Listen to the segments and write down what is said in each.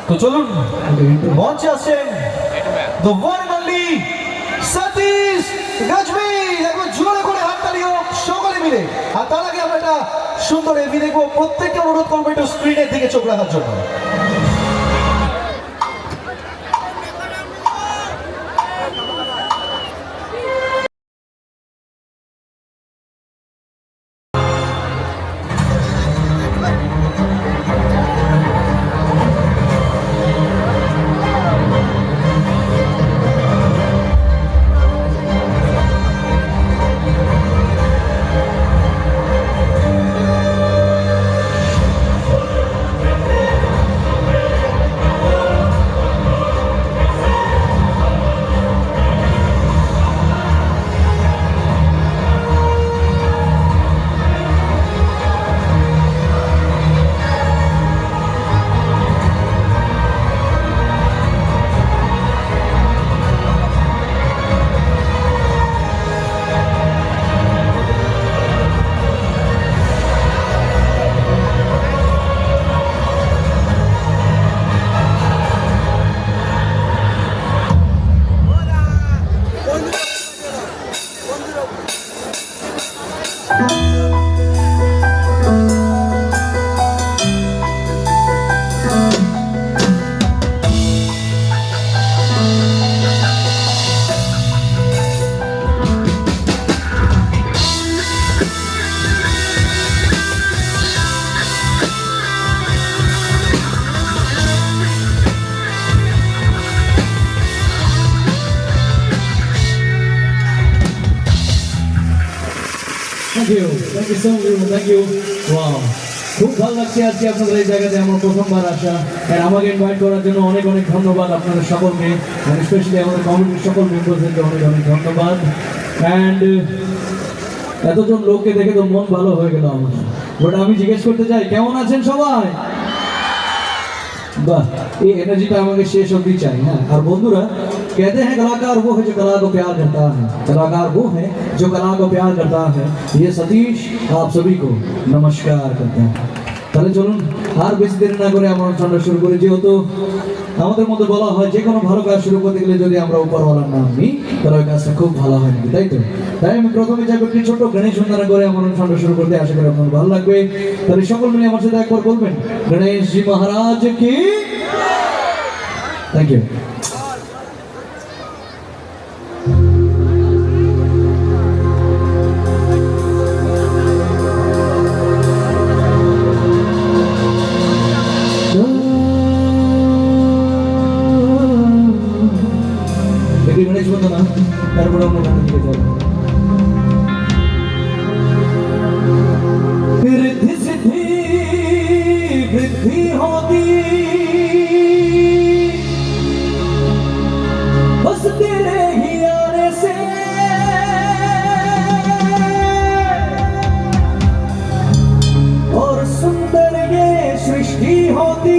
তো চলুন মঞ্চে আসছেন the one and only Satish গজবি। একবার জোরে করে হাততালি হোক সকলে মিলে। আর তার আগে আমরা একটা সুন্দর এমনি দেখবো, প্রত্যেককে অনুরোধ করবো একটু স্ক্রিনের দিকে চোখ রাখার জন্য। Thank you so much. Thank you. Wow. খুব ভালো লাগছে আজকে আপনাদের এই জায়গাতে আমার প্রথমবার আসা। আর আমাকে ইনভাইট করার জন্য অনেক অনেক ধন্যবাদ আপনাদের সকলকে, আর স্পেশালি আমাদের কমিটির সকল মেম্বারদেরকে অনেক অনেক ধন্যবাদ। অ্যান্ড এতজন লোককে দেখে তো মন ভালো হয়ে গেল আমার। বাট আমি জিজ্ঞেস করতে চাই, কেমন আছেন সবাই? বাহ, এই এনার্জিটা আমাকে শেষ অবধি চাই। হ্যাঁ, আর বন্ধুরা, कहते हैं कलाकार वो है जो कला को प्यार करता है, कलाकार वो है जो कला को प्यार करता है। ये सतीश आप सभी को नमस्कार करते हैं। তাহলে চলুন আর বেশি দেরি না করে আমরা অনুষ্ঠানটা শুরু করি। যেহেতু আমাদের মধ্যে বলা হয় যে কোনো ভালো কাজ শুরু করতে গেলে যদি আমরা উপরওয়ালার নাম নিই তাহলে ওই কাজটা খুব ভালো হয় নাকি, তাই তো? তাই আমি প্রথমে যাবো একটি ছোট্ট গণেশ বন্দনা করে আমার অনুষ্ঠানটা শুরু করতে। আশা করি আপনার ভালো লাগবে। তাহলে সকল মিলে আমার সাথে একবার বলবেন, গণেশ জি মহারাজ কি। Thank you. গণেশ বন্দনা, তারপরে আমরা গানের দিকে যাবো। ঋদ্ধি সিদ্ধি বৃদ্ধি होती बस तेरे ही आने से, और सुंदर ये सृष्टि होती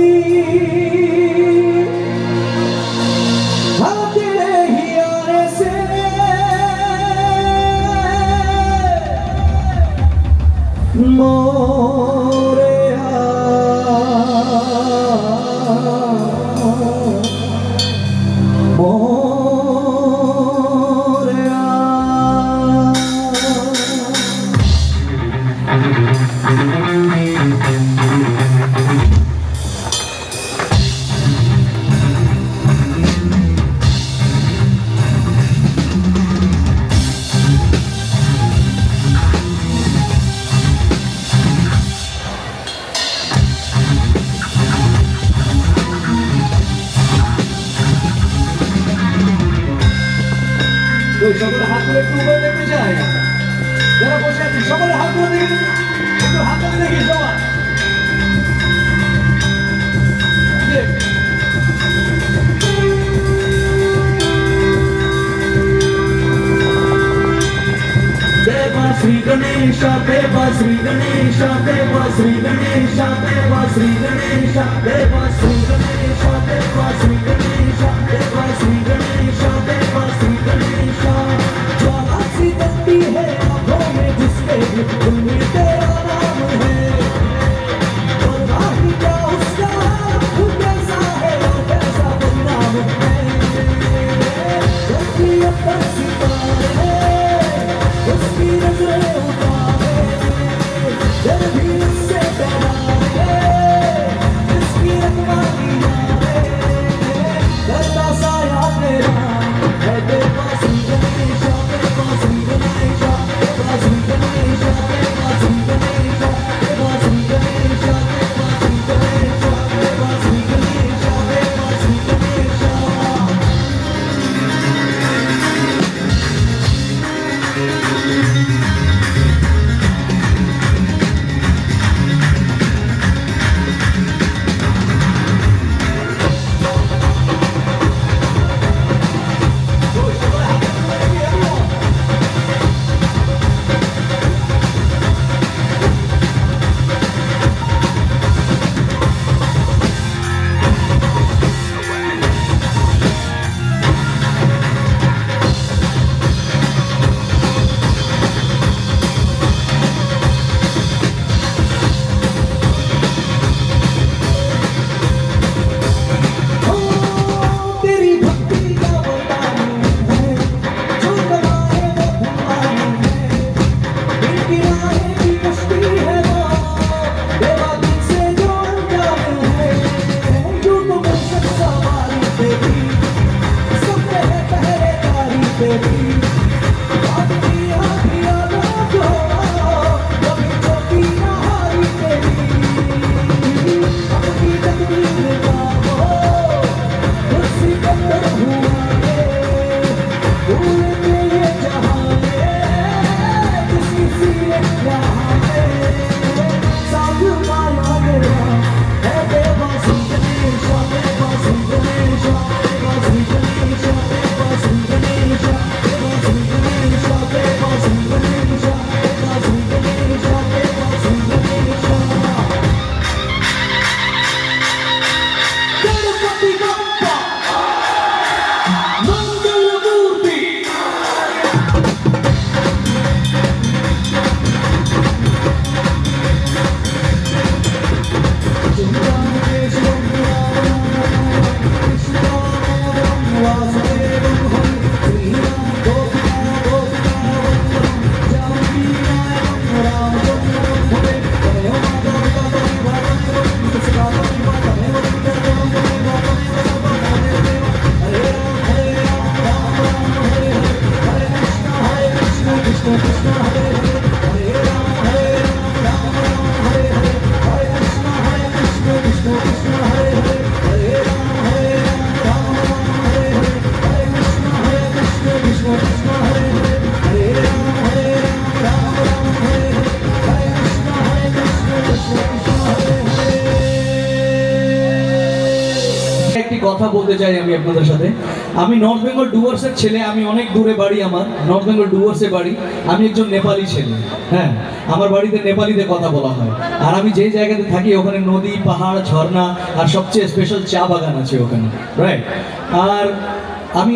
मोरेया मोरेया। সকলে হাত তুলে একটু উপরে দেখতে চাই। যারা বসে আছি সকলে হাত তুলে দেখি, একটু হাত তুলে দেখি সবাই। देवा श्री गणेश, देवा श्री गणेश, देवा श्री गणेश, देवा श्री गणेश, देवा श्री गणेश, देवा श्री गणेश, देवा श्री गणेश, देवा श्री गणेश। ज्वाला सी बनती है आंखों में जिसके उनमें तेरा नाम है, और राही क्या उसका रूप कैसा है। কথা বলতে চাই আমি আপনাদের সাথে। আমি নর্থ বেঙ্গল ডুয়ার্সের ছেলে, আমি অনেক দূরে বাড়ি, আমার নর্থ বেঙ্গল ডুয়ার্সে বাড়ি। আমি একজন নেপালি ছেলে, হ্যাঁ, আমার বাড়িতে নেপালিতে কথা বলা হয়। আর আমি যে জায়গাতে থাকি ওখানে নদী, পাহাড়, ঝর্ণা আর সবচেয়ে স্পেশাল চা বাগান আছে ওখানে, রাইট। আর আমি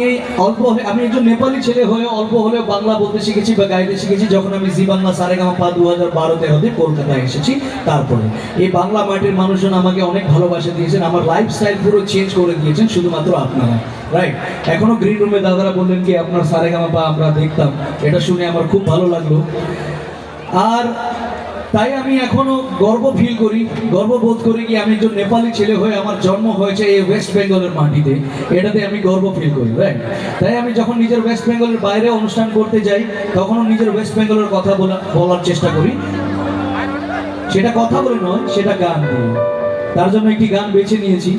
একজন নেপালি ছেলে হয়ে অল্প হলেও বাংলা বলতে শিখেছি বা গাইতে শিখেছি যখন আমি জি বাংলা সারেগামাপা 2012-13 কলকাতায় এসেছি। তারপরে এই বাংলা মাটির মানুষজন আমাকে অনেক ভালোবাসা দিয়েছেন, আমার লাইফস্টাইল পুরো চেঞ্জ করে দিয়েছেন শুধুমাত্র আপনারা, রাইট। এখনো গ্রিন রুমে দাদারা বললেন কি আপনার সারেগামাপা আমরা দেখতাম, এটা শুনে আমার খুব ভালো লাগলো। আর তাই আমি এখনো গর্ববোধ করি কি আমি একজন নেপালি ছেলে হয়ে আমার জন্ম হয়েছে এই ওয়েস্ট বেঙ্গলের মাটিতে, এটাতে আমি গর্ব ফিল করি, রাইট। তাই আমি যখন নিজের ওয়েস্ট বেঙ্গলের বাইরে অনুষ্ঠান করতে যাই তখনও নিজের ওয়েস্ট বেঙ্গলের কথা বলার চেষ্টা করি। সেটা কথা বলে নয়, সেটা গান দিয়ে। তার জন্য একটি গান বেছে নিয়েছি।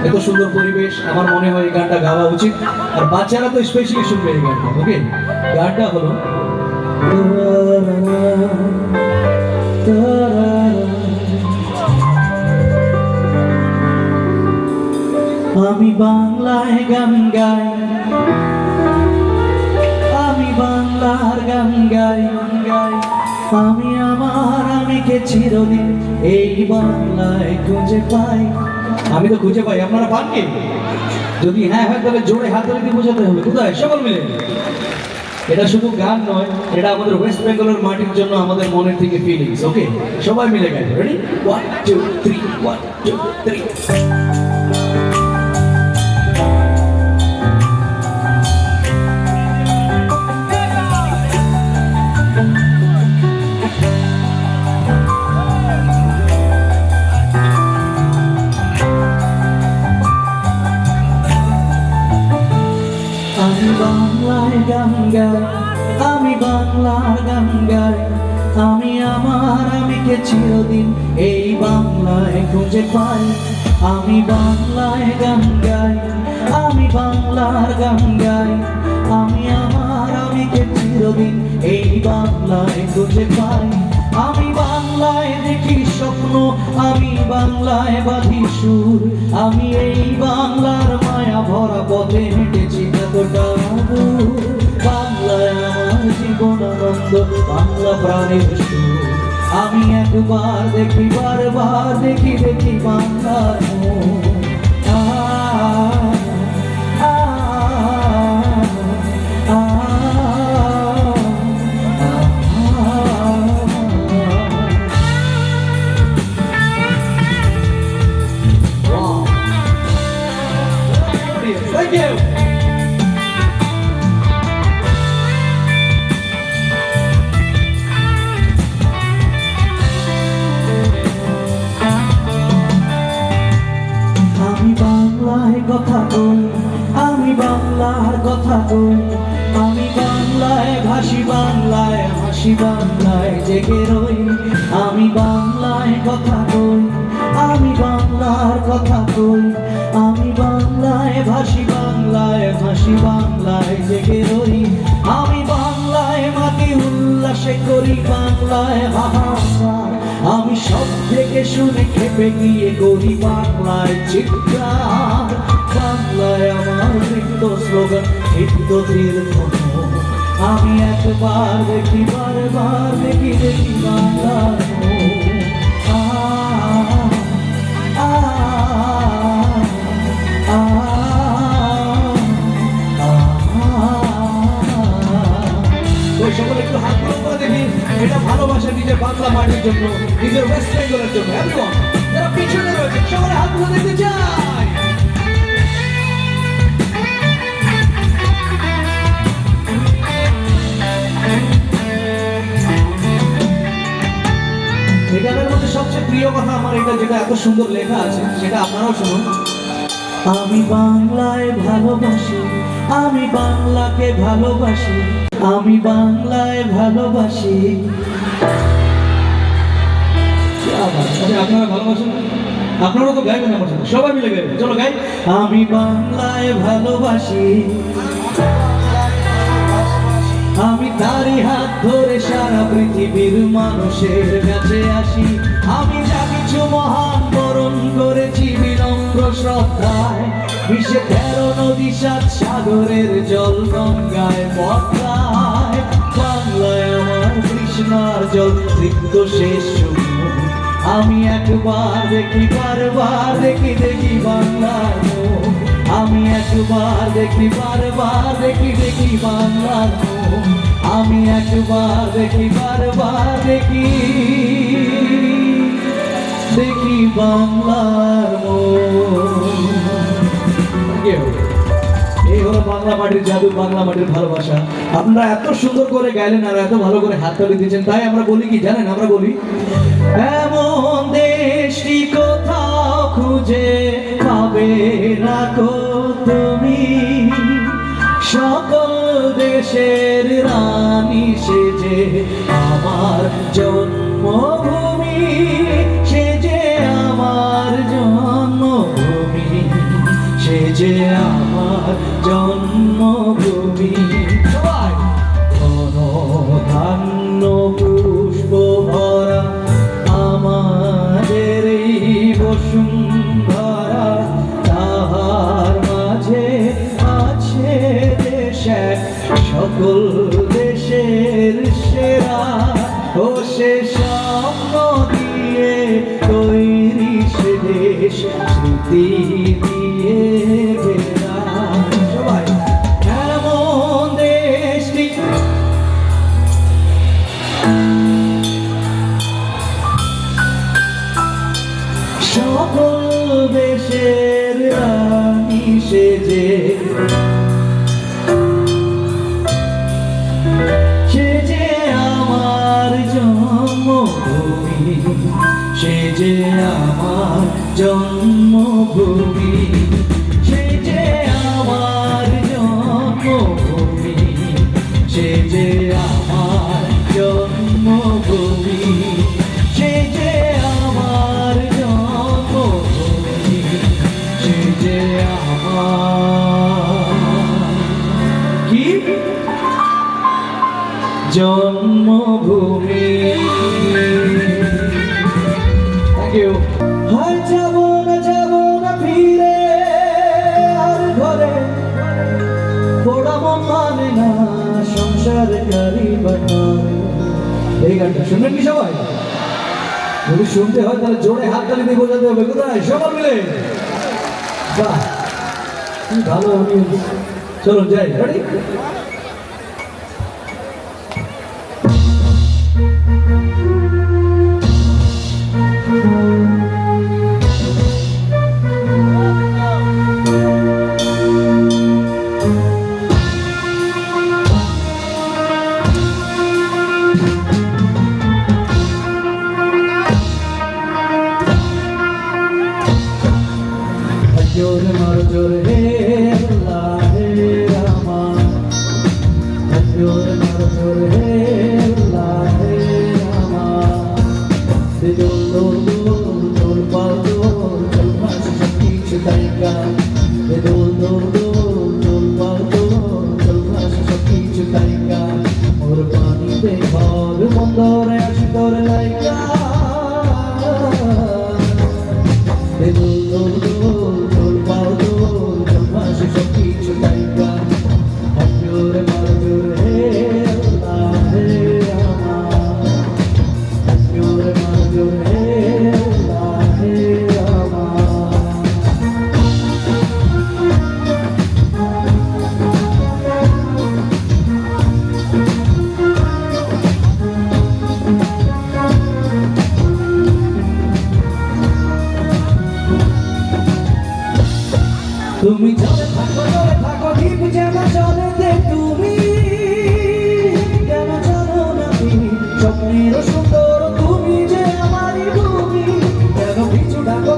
এত সুন্দর পরিবেশ, আমার মনে হয় এই গানটা গাওয়া উচিত। আর বাচ্চারা তো স্পেশালি শুনবে এই গানটা, ওকে। গানটা হলো আমি বাংলায় গান গাই, আমি বাংলার গান গাই, আমি আমার আমিকে চিরদিন এই বাংলায় খুঁজে পাই। আমি তো খুঁজে পাই, আপনারা পান কি? যদি হ্যাঁ হয় তাহলে জোরে হাত ধরে দিয়ে বোঝাতে হবে। কোথায়? সকল মিলে। এটা শুধু গান নয়, এটা আমাদের ওয়েস্ট বেঙ্গলের মাটির জন্য আমাদের মনের থেকে ফিলিংস, ওকে। সবাই মিলে গাই, রেডি? 1 2 3 1 2 3। আমি বাংলায় গান গাই, আমি বাংলার গান গাই, আমি আমার আমিকে চিরদিন এই বাংলায় খুঁজে পাই। আমি বাংলায় গান গাই, আমি বাংলার গান গাই, আমি আমার আমিকে চিরদিন এই বাংলায় খুঁজে পাই। আমি বাংলায় দেখি স্বপ্ন, আমি বাংলায় বাঁধি সুর, আমি এই বাংলার মায়া ভরা পথে হেঁটেছি কতটা দূর। বাংলায় আমার জীবন আনন্দ, বাংলা প্রাণের সুর। আমি একবার দেখি, বারবার দেখি, দেখি বাংলার মুখ। Thank you. আমি বাংলায় কথা কই, আমি বাংলার কথা কই, আমি বাংলায় ভাসি, বাংলায় হাসি, বাংলায় জেগে রই। আমি বাংলায় কথা কই, আমি বাংলার কথা কই, আমি বাংলায় ভাসি, বাংলায় হাসি, বাংলায় জেগে রই। আমি বাংলায় মাটি উল্লাসে করি, বাংলায় হাহাকার। আমি সব থেকে শুনে খেপে গিয়ে করি বাংলায় চিৎকার। বাংলায় আমার নৃত্য স্লোগান, নৃত্য তীর্থ। আমি একবার দেখি, বারবার দেখি, দেখি বাংলার সকলে একটু হাত করে দেখি। এটা ভালোবাসা নিজের বাংলা মাটির জন্য, নিজের ওয়েস্ট বেঙ্গলের জন্য। এভরিওয়ান যারা পিছনে রয়েছে সকলে হাত তুলে দেখতে চাই। এই গানের মধ্যে সবচেয়ে প্রিয় কথা আমার এটা, যেটা এত সুন্দর লেখা আছে, সেটা আপনারাও শুনুন। আমি বাংলায় ভালোবাসি, আমি বাংলাকে ভালোবাসি, আমি বাংলায় ভালোবাসি। আপনারা ভালোবাসেন, আপনারাও তো গাইবেন আমার সাথে, সবাই মিলে গাইবেন। চলো গাই। আমি বাংলায় ভালোবাসি, আমি তারই হাত ধরে সারা পৃথিবীর মানুষের কাছে আসি। আমি যা কিছু মহান বরণ করেছি বিনম্র শ্রদ্ধায়, বিশ্বে 13 নদী 7 সাগরের জল গঙ্গায় পদ্মায়, বাংলায় আমার কৃষ্ণার জল তৃপ্ত শেষ শুধু। আমি একবার দেখি বারবার দেখি দেখি বাংলার মুখ, আমি একবার দেখি বারবার দেখি দেখি বাংলার মুখ, আমি একবার দেখি বারবার দেখি দেখি বাংলার মুখ। এই হলো বাংলা মাটির জাদু, বাংলা মাটির ভালোবাসা। আপনারা এত সুন্দর করে গাইলেন আর এত ভালো করে হাততালি দিয়েছেন, তাই আমরা বলি কি জানেন, আমরা বলি এমন দেশটি কোথাও খুঁজে পাবে না কো তুমি, সকল দেশের রানী সেজে আমার জন্মভূমি, সেজে আমার জন্মভূমি, সেজে আমার জন্মভূমি। সবাই ঘন ধান্য পুষ্প ভরা আমাদের এই বসুন্ধরা, তাহার মাঝে আছে দেশ এক সকল দেশের সেরা, ও সে স্বপ্ন দিয়ে তৈরি সে দেশ স্মৃতি দিয়ে ঘেরা। সবাই এমন দেশটি সকল দেশের রানী সেজে, সেজে আমার জন্মভূমি, সেজে আমার জন্মভূমি, সেজে আমার জন্মভূমি, সেজে আমার জন্মভূমি, সেজে আমার জন্মভূমি, সেজে আমার কি জন্মভূমি। Thank you. হয় যাব না ফিরে আর ঘরে, পোড়া মন মানে না সংসার গাড়ি বানায়। এই গানটা শুনবেন কি সবাই? যদি শুনতে হয় তাহলে জোরে হাত তালি দিয়ে বোঝাতে হবে। কোথায়? সবাই মিলে। বাহ, কি ভালো। চলুন যাই। রেডি? জোর মার জোর হে আল্লাহ হে রহমান, জোর মার জোর হে আল্লাহ হে রহমান, দোল দোল দোল দোল পাল দোল চল ভাস সব কিছু তাইকা, দোল দোল দোল দোল পাল দোল চল ভাস সব কিছু তাইকা, মোর পানিতে ঘর বন্দরে আসি তোর লাইকা, দোল দোল দোল দোল পাল দোল চল ভাস সব কিছু তাইকা, জোর মার জোর হে আল্লাহ হে রহমান, জোর মার জোর হে আল্লাহ হে রহমান। তুমি চলে থাকো ঠিক যেন চলে দে তুমি, কেন জানো না তুমি স্বপ্নের সুন্দর তুমি যে আমারই ভূমি, কেন কিছু ডাকো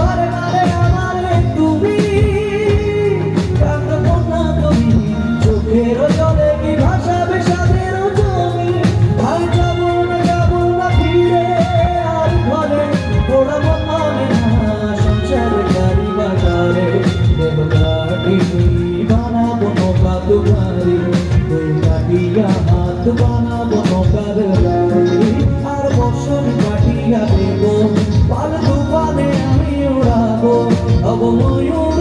বারে বারে আমারে তুমি, কান্দ না তুমি চোখের জলে কি ভাসাবে সাদের জমি, ভাই যাবো না ফিরে আর ঘরে, ওরা মন মানে না সংসার গাড়ি বাজারে, বানাবো নৌকা তোমারি, কাটিয়া হাত বানাবো নৌকার গাড়ি, আর বছর কাটিয়া দেব পাল তুফানে আমি উড়াবো, হব ময়ূর।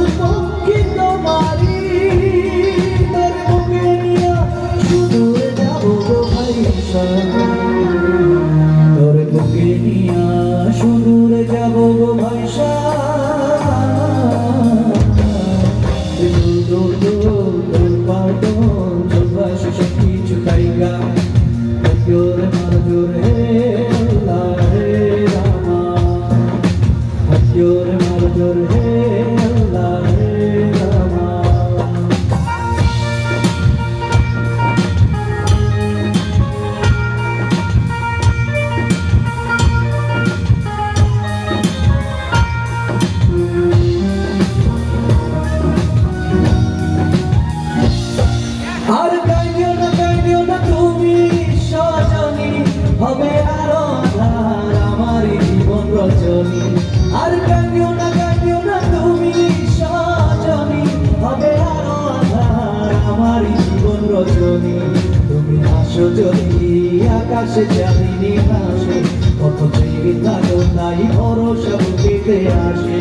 আকাশে চাঁদিনী ভাসে কত চেয়ে থাকো তাই ভরসা বুকেতে আসে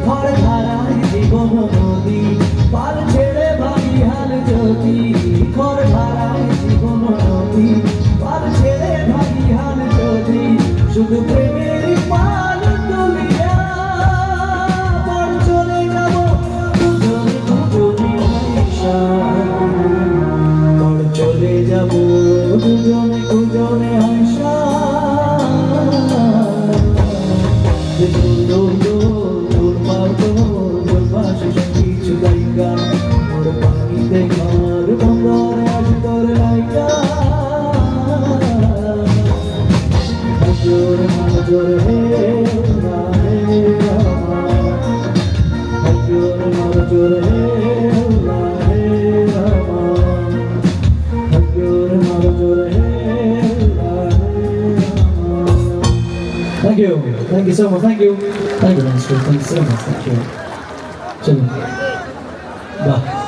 ঘর ধারায় জীবন নদী পার ছেড়ে ভাবি হাল যদি ঘর ধারায় জীবন নদী পার ছেড়ে ভাবি হাল যদি শুধু প্রেমের পাল তুলিয়া পর চলে যাব দুজনে দুজনে আইসা পর চলে যাব দুজনে দুজনে আইসা তোর পাশে কিছু গায়িকা ওর পানিতে ঘর বন্দরে আজ তোর লাইকা জোর জোর হে জোর জোর হে Thank you so much. Thank you, Master. Thank you so much. Thank you. चलो, वाह.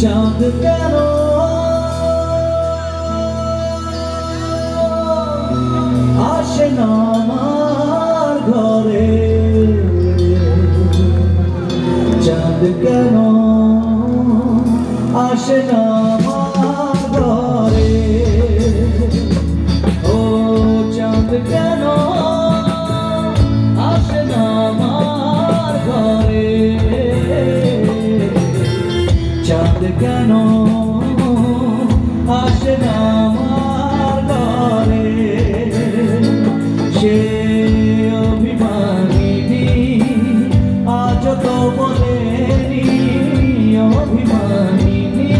চাঁদ কেন আসে না আমার ঘরে চাঁদ কেন আসে না আমার ঘরে ও চাঁদ কেন আসে না আমার ঘরে চাঁদ কেন আসে না আমার ঘরে সে অভিমানিনী আজ তো বলেনি অভিমানিনী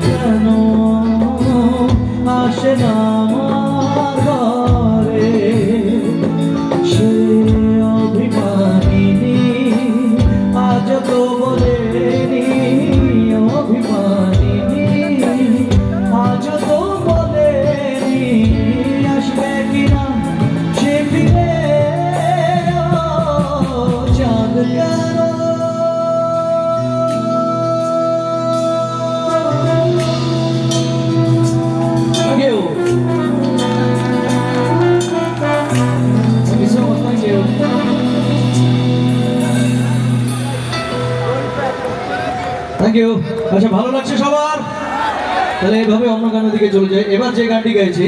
কেন আসে না আমার ঘরে সে অভিমানিনী আজ তো বলেনি অভিমানিনী আজ তো বলেনি আসবে কিনা সে ফিরে চাঁদ কেন থ্যাংক ইউ। আচ্ছা ভালো লাগছে সবার? তাহলে এইভাবে অন্য গানের দিকে চলে যাই। এবার যে গানটি গাইছি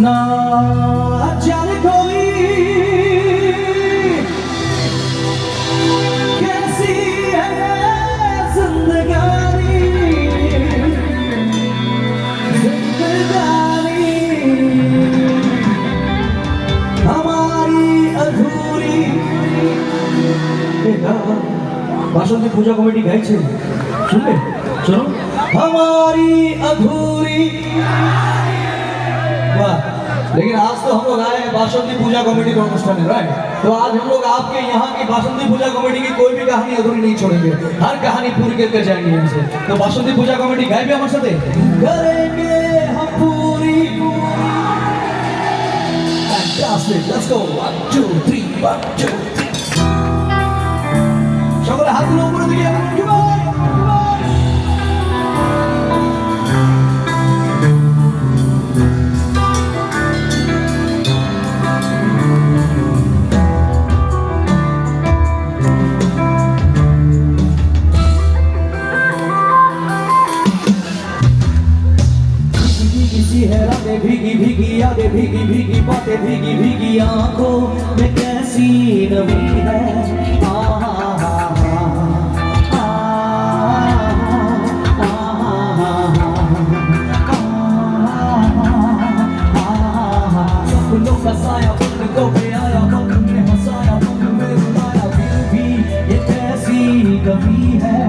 না জানে कोई कैसी है जिंदगानी जिंदगानी हमारी अधूरी बासंती पूजा कमेटी गाइছে শুনলে চলো हमारी अधूरी वाह। लेकिन आज तो हम लोग आए हैं बासंती पूजा कमेटी के अनुष्ठान में, राइट? तो आज हम लोग आपके यहाँ की बासंती पूजा कमेटी की कोई भी कहानी अधूरी नहीं छोड़ेंगे, हर कहानी पूरी करके जाएंगे यहाँ से। तो बासंती पूजा कमेटी गाए भी हमारे साथ करेंगे हम पूरी। Fantastic, let's go 1 2 3 1 2 3 সকলে হাতগুলো উপরে দিকে भीगी भीगी यादें भीगी भीगी बातें भीगी भीगी आंखों में कैसी नमी है सपनों का साया बन को पे आया मन में हंसाया मन में रुलाया फिर भी ये कैसी कमी है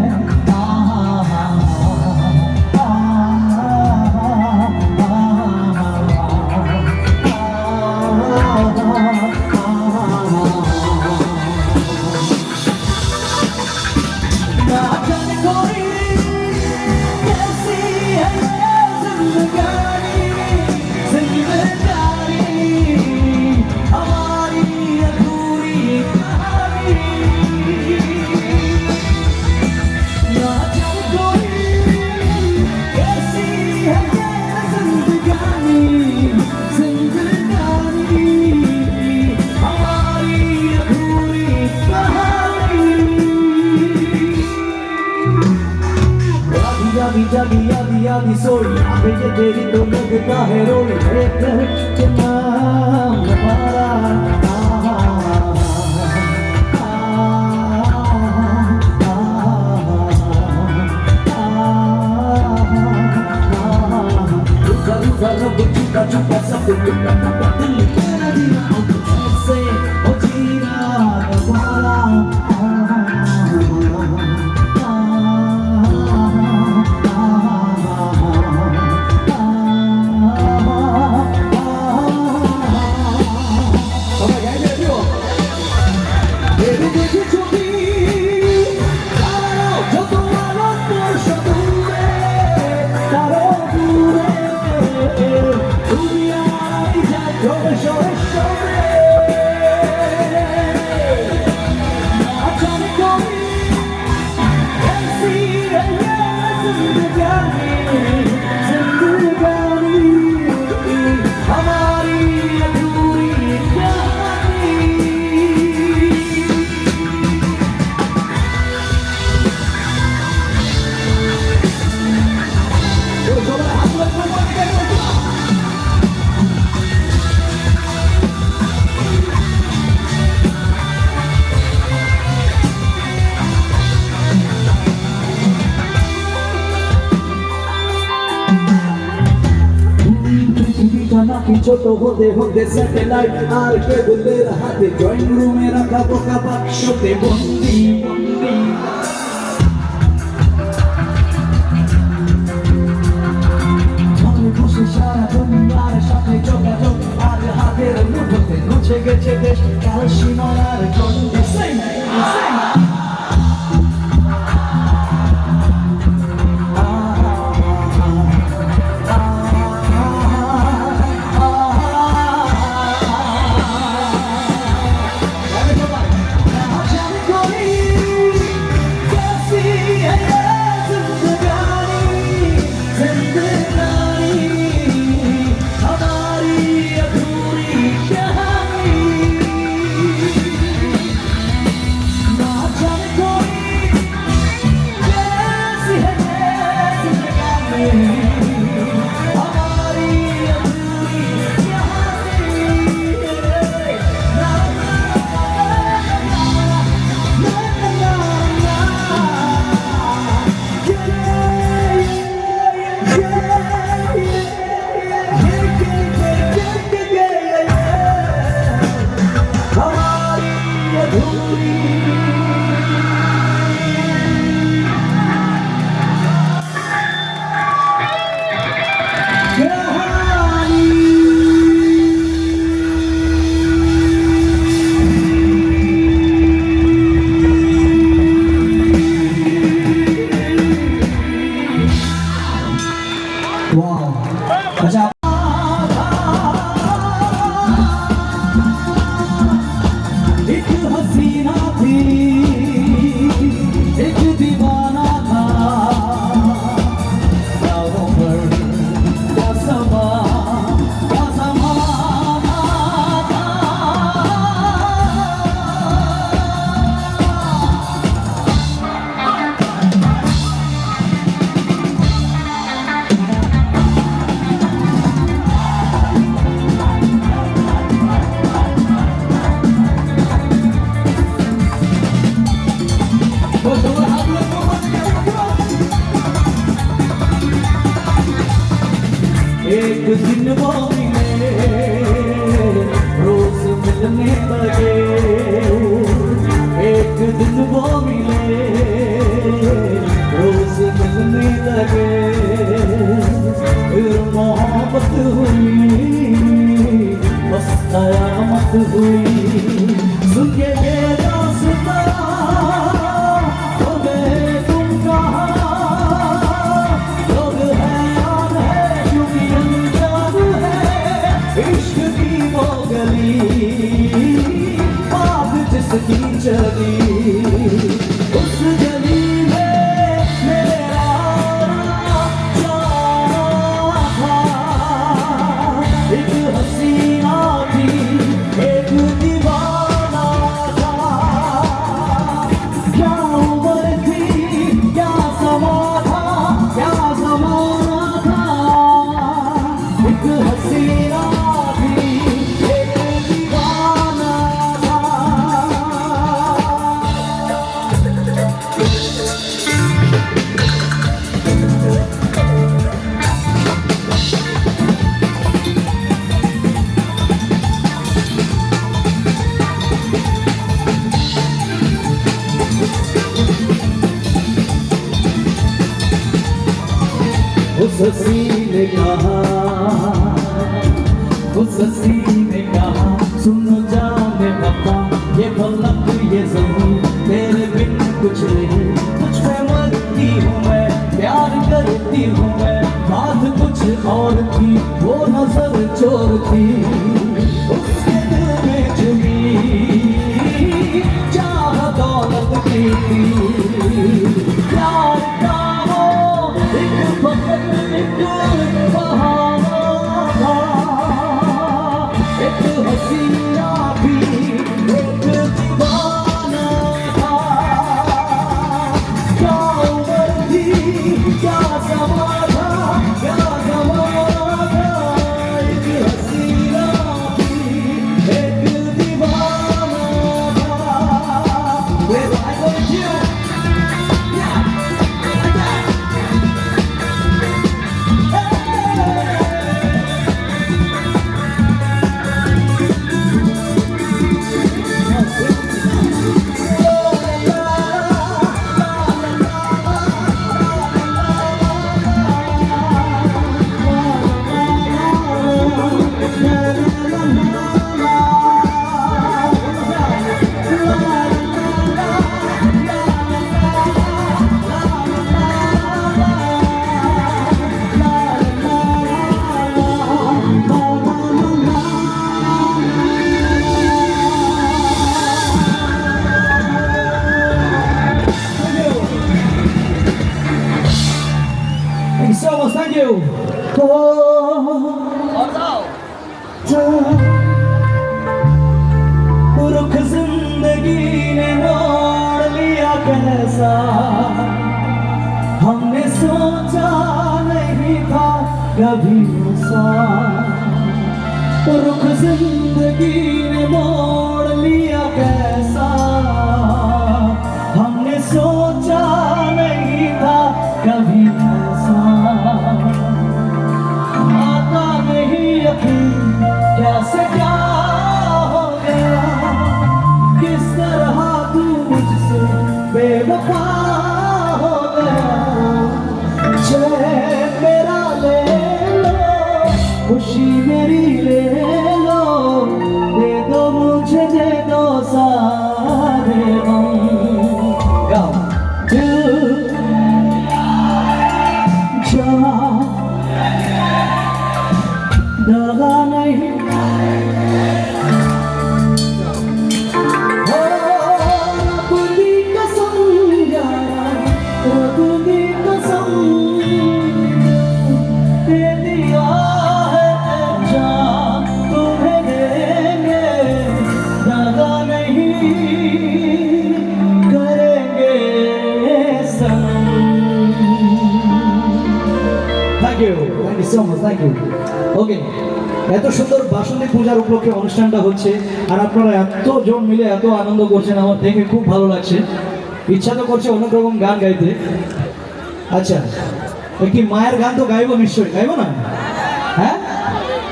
जागी यादी यादी सोई ये तेरी तो लगता है रोई के नाम हमारा चुका चुका सब दिल तेरा दिया से ओ जीना हमारा কি ছোট হতে হতে স্যাটেলাইট আর কেবলের হাতে ড্রয়িং রুমে রাখা পোকা বাক্সতে বন্দি ঘরে বসে সারা দুনিয়ার সাথে যোগাযোগ আর হাতের মুঠোতে মুছে গেছে দেশ কাল সীমানার গন্ডি अच्छा एक हसीना थी एक दीवाना था राहों पर क्या समा था एक दिन वो मिले रोज मिलने लगे एक दिन वो मिले रोज मिलने लगे फिर मोहब्बत हुई बस कयामत हुई सुन के ये दास्तां तो गए तुम कहाँ लोग हैरान है क्योंकि अनजान है इश्क की वो गली बात जिसकी चली उस गली में मेरा जाना था एक हसीना थी एक दीवाना था क्या उम्र थी क्या समा था क्या जमाना था एक हसीना थी एक दीवाना था उस हसी ने कहा उस हसी ने कहा सुन जाने वफा ये फलक ये ज़मीन तेरे बिन कुछ नहीं तुझ पे मरती हूँ मैं प्यार करती हूँ मैं बात कुछ और थी वो नजर चोर थी उसके दिल में जुमी चाह दौलत की थी प्यार का वो एक फकत एक बहाना था एक हसीना भी एक दीवाना था क्या उम्र थी क्या समा था क्या जमाना था एक हसीना भी एक दीवाना था Where I go to you कैसा हमने सोचा नहीं था कभी ऐसा रुख जिंदगी ने मोड़ लिया कैसा हमने सोचा नहीं था कभी ऐसा आता नहीं यकीन कैसे क्या हो गया किस तरह तू मुझसे बेवफा हो गया चैन मेरा ले लो खुशी मेरी ले लो दे दो मुझे दे दो सारे गम दिल जहाँ दगा नहीं हो रब्बी कसम यारा रब्बी कसम दे दिया है जान तुम्हें देंगे दगा नहीं करेंगे सनम thank you so much thank you okay এত সুন্দর বাসন্তী পূজার উপলক্ষে অনুষ্ঠানটা হচ্ছে আর আপনারা এত জন মিলে এত আনন্দ করছেন আমার দেখে খুব ভালো লাগছে ইচ্ছা তো করছে অনেক রকম গান গাইতে আচ্ছা একটি মায়ের গান তো গাইবো নিশ্চয়ই গাইবো না হ্যাঁ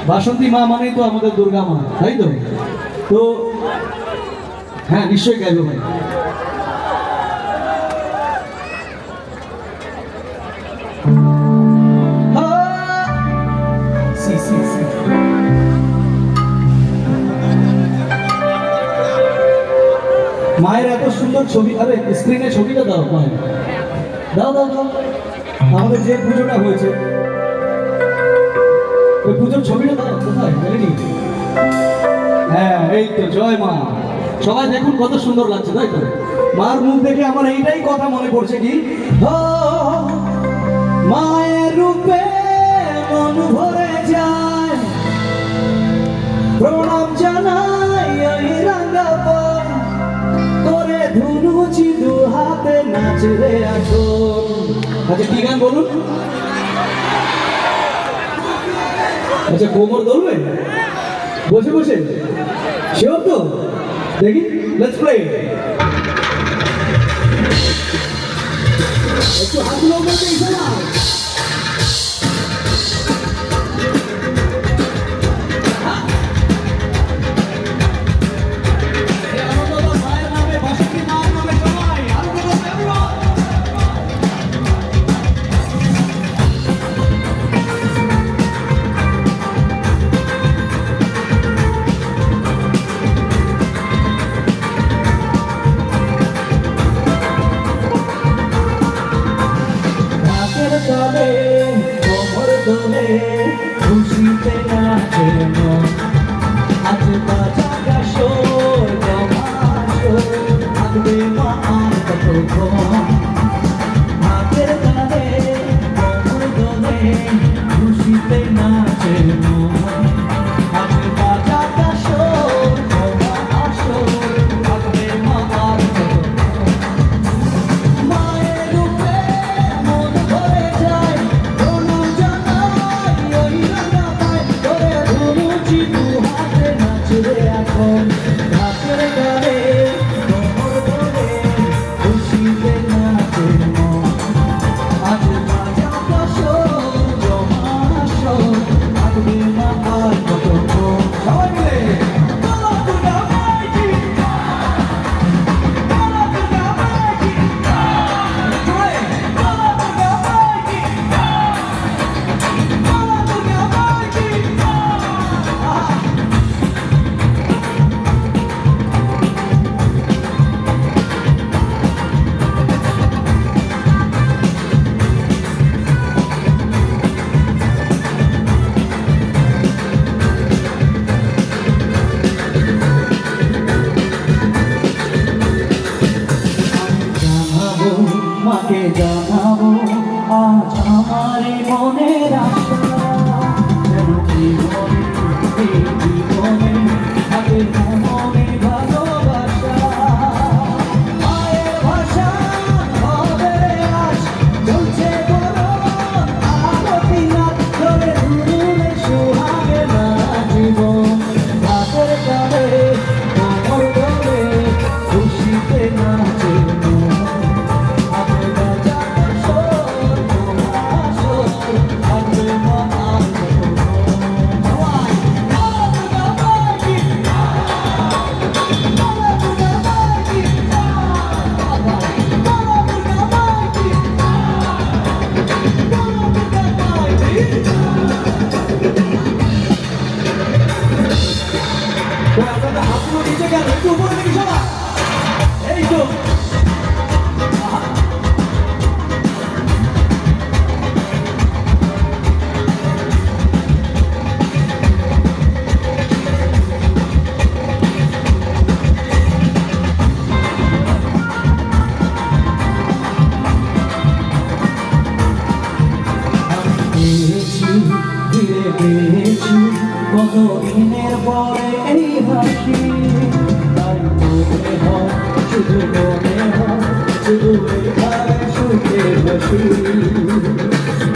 বাসন্তী মা মানেই তো আমাদের দুর্গা মা তাই তো তো হ্যাঁ নিশ্চয়ই গাইবো ভাই মায়ের এত সুন্দর ছবি আরে স্ক্রিনে ছবিটা দাও মায়ের দাও দাও দাও আমাদের যে পুজোটা হয়েছে ওই পুজোর ছবিটা দাও কোথায় মেলেনি হ্যাঁ এই তো জয় মা সবাই দেখুন কত সুন্দর লাগছে তাই তো মার মুখ দেখে আমার এইটাই কথা মনে পড়ছে কি ও মায়ের রূপে মন ভরে যায় প্রণাম জানাই ওই রাঙ্গা পর করে ধুনুচি দু হাতে নাচরে এখন আচ্ছা কি গান বলুন আচ্ছা কোমর ধরবে বসে বসে শিওর তো দেখি লেটস প্লে একটু হাতগুলো বলতে ইশারা খুশিতে নাচে মন আজ বাজাগা শোর জমাশোর থাকবে মা আর কতক্ষণ হাতের তালে কোমর দোলে খুশিতে নাচে মন আজ বাজাগা শোর জমাশোর থাকবে মা আর কতক্ষণ মায়ের রূপে মন ভরে যায় প্রণাম জানাই ওই রাঙা পায় করে ধুনুচি দু হাতে নাচরে এখন ঢাকের গানে কোমর ধরে খুশিতে নাচে মন আজ বাজাতা শোর জমা শোর থাকবে না আর কতক্ষণ সবাই মিলে বলো দুর্গা মাই কি বলো দুর্গা মাই কি জয় বলো দুর্গা মাই কি বলো দুর্গা মাই কি জানাবো মাকে জানাবো আজ আমার মনের আশা যেন জীবনে এই জীবনে থাকে মনে ভালোবাসা মায়ের ভাষা পেয়েছি কতদিনের পরে এই হাসি তাই মনে হয় শুধু মনে হয় শুধু এখানে সুখে বসি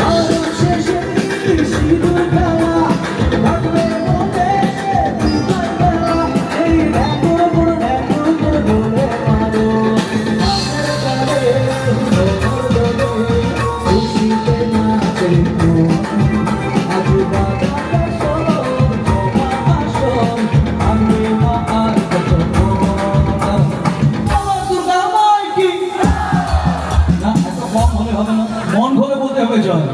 আর শেষে সিঁদুর খেলা থাকবে মনে তোমার বেলা এই ঢ্যাকুর বলে মানো খুশিতে নাচে আজ বাজাতে শোনো আসন আমি না আর কত দুর্গা মাই কি না এত কম হলে হবে না মন ভরে বলতে হবে জয়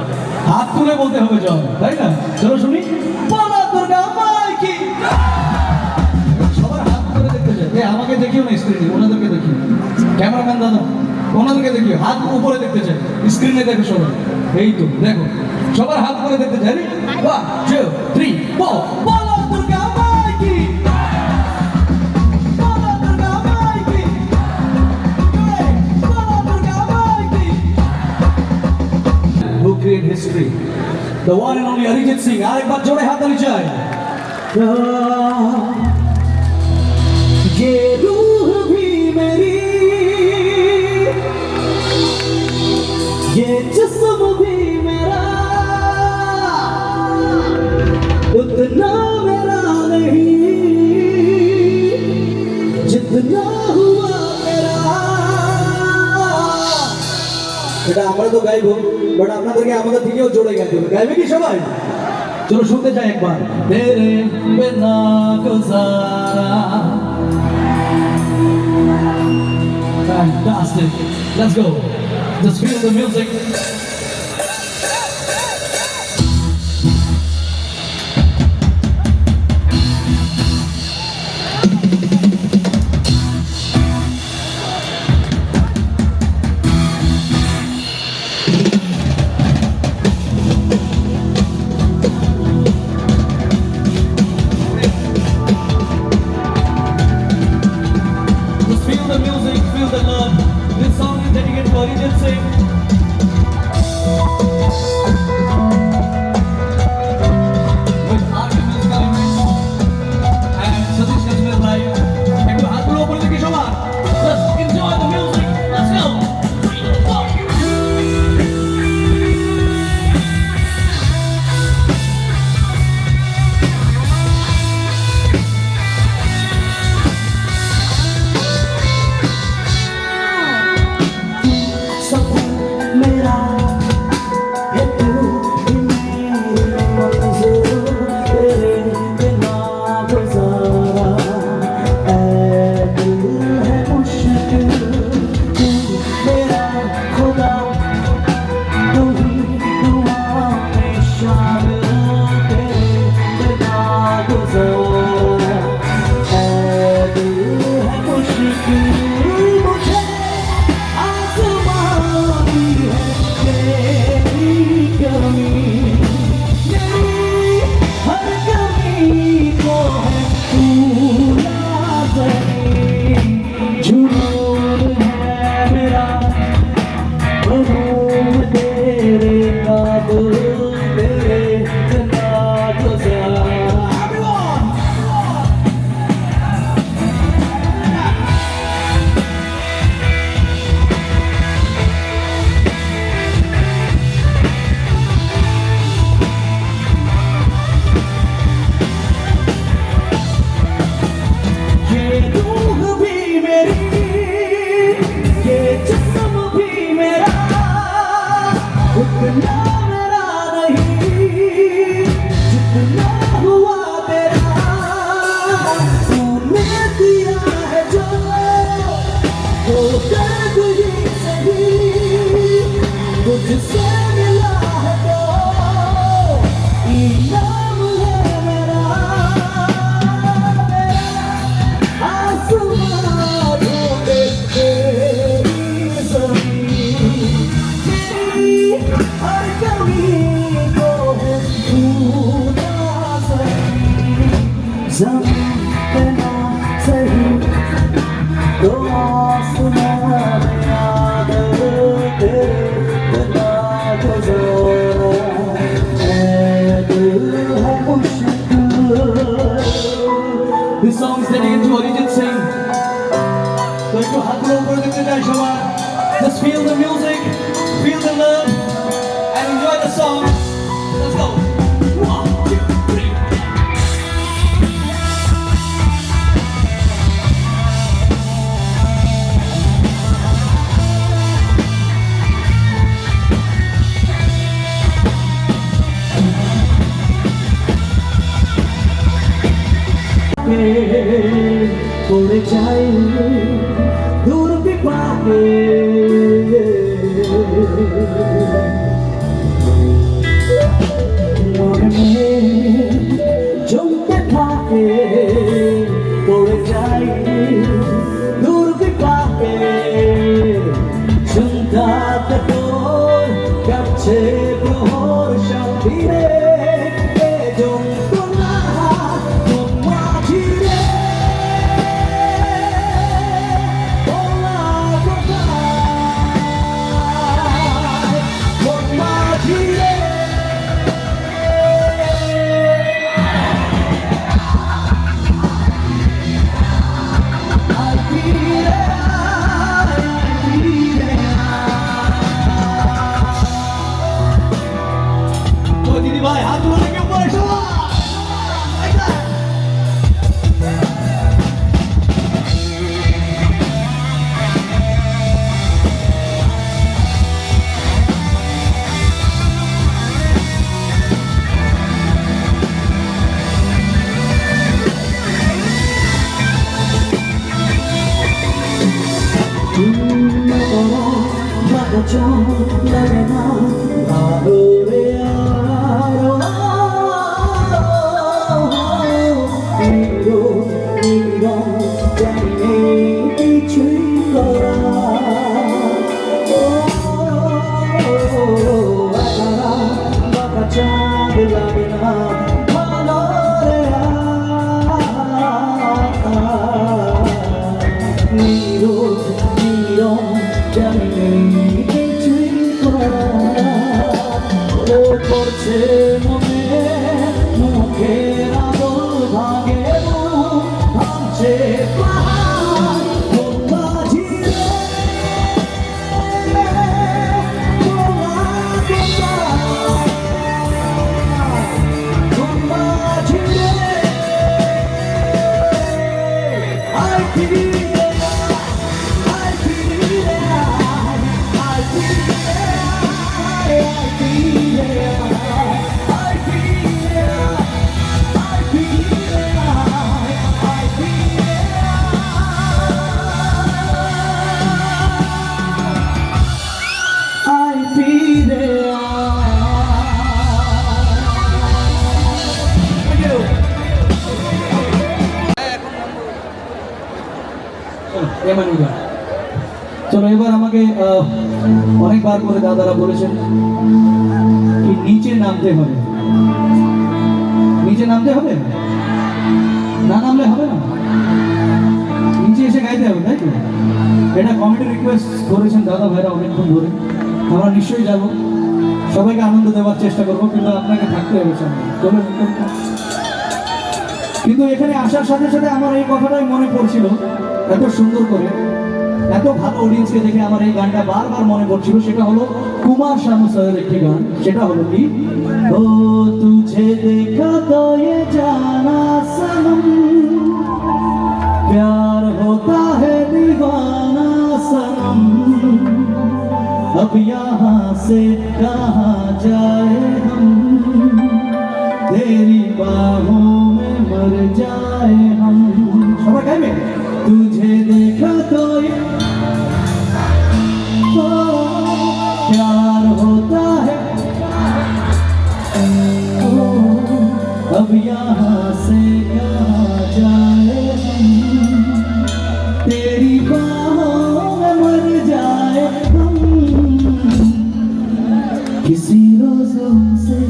হাত তুলে বলতে হবে জয় তাই না চলো শুনি বাবা দুর্গা মাই কি সবার হাত তুলে দেখতে চাই এই আমাকে দেখিও না স্ক্রিনে ওনাদেরকে দেখি ক্যামেরাম্যান দাদা ওনাদেরকে দেখিও হাত উপরে দেখতে চাই স্ক্রিনে দেখো সবাই এই তো দেখো সবার হাত করে দেখতে চাই 1 2 3 4 বাবা দুর্গা মাই কি বাবা দুর্গা মাই কি বাবা দুর্গা মাই কি who create history the one and only Arijit Singh আরেকবার জোরে হাত তালি চাই ये रूह भी मेरी ये जिस्म भी मेरा उतना मेरा नहीं जितना हुआ मेरा এটা আমরা তো গাইবো বাট আপনাদেরকে আমাদের থেকেও জোরে গাইতে হবে গাইবে কি সবাই চলো শুনতে চাই একবার তেরে বিনা গুজারা fantastic let's go just feel the music just feel the music feel the love this song is dedicated to Arijit Singh with Arti Musical Events and Satish Kashmir Live একটু হাতগুলো উপরে দেখি সবার let's enjoy the music let's go 3 4 सपना मेरा ये come on. Just feel the music, feel the love, and enjoy the song. Let's go. 1, 2, 3. পড়ে যাই দূর বিপাকে মনে জমতে থাকে পড়ে যাই দূর বিপাকে চিন্তা তোর কাছে প্রহর শান্তি রে যন্ত্রণা মাঝি রে भाई हाथ जोड़ने के ऊपर করছে মনে মুখের আদর ভাগে ভাঙছে চলো এবার আমাকে অনেকবার করে দাদারা বলেছেন কি নিচে নামতে হবে, নিচে নামতে হবে, না নামলে হবে না, নিচে এসে গাইতে হবে, তাই তো? এটা কমিটি রিকোয়েস্ট করেছেন দাদা ভাইরা অনেকক্ষণ ধরে। আমরা নিশ্চয়ই যাব, সবাইকে আনন্দ দেওয়ার চেষ্টা করবো, কিন্তু আপনাকে থাকতে হবে সামনে। চলুন। কিন্তু এখানে আসার সাথে সাথে আমার এই কথাটাই মনে পড়ছিল, এত সুন্দর করে এত ভালো অডিয়েন্সকে দেখে আমার এই গানটা বারবার মনে পড়ছিল। সেটা হলো কুমার শানু স্যারের একটি গান, সেটা হলো কি ও তুঝে দেখা তো ये जाना सनम प्यार होता है दीवाना सनम अब यहाँ से कहाँ जाए हम तेरी बाहों में मर जाए हम। সবাই গাইবে। तुझे देखा तो ये प्यार होता है अब यहाँ से कहाँ जाए हम तेरी बाहों में मर जाए हम। किसी रोज से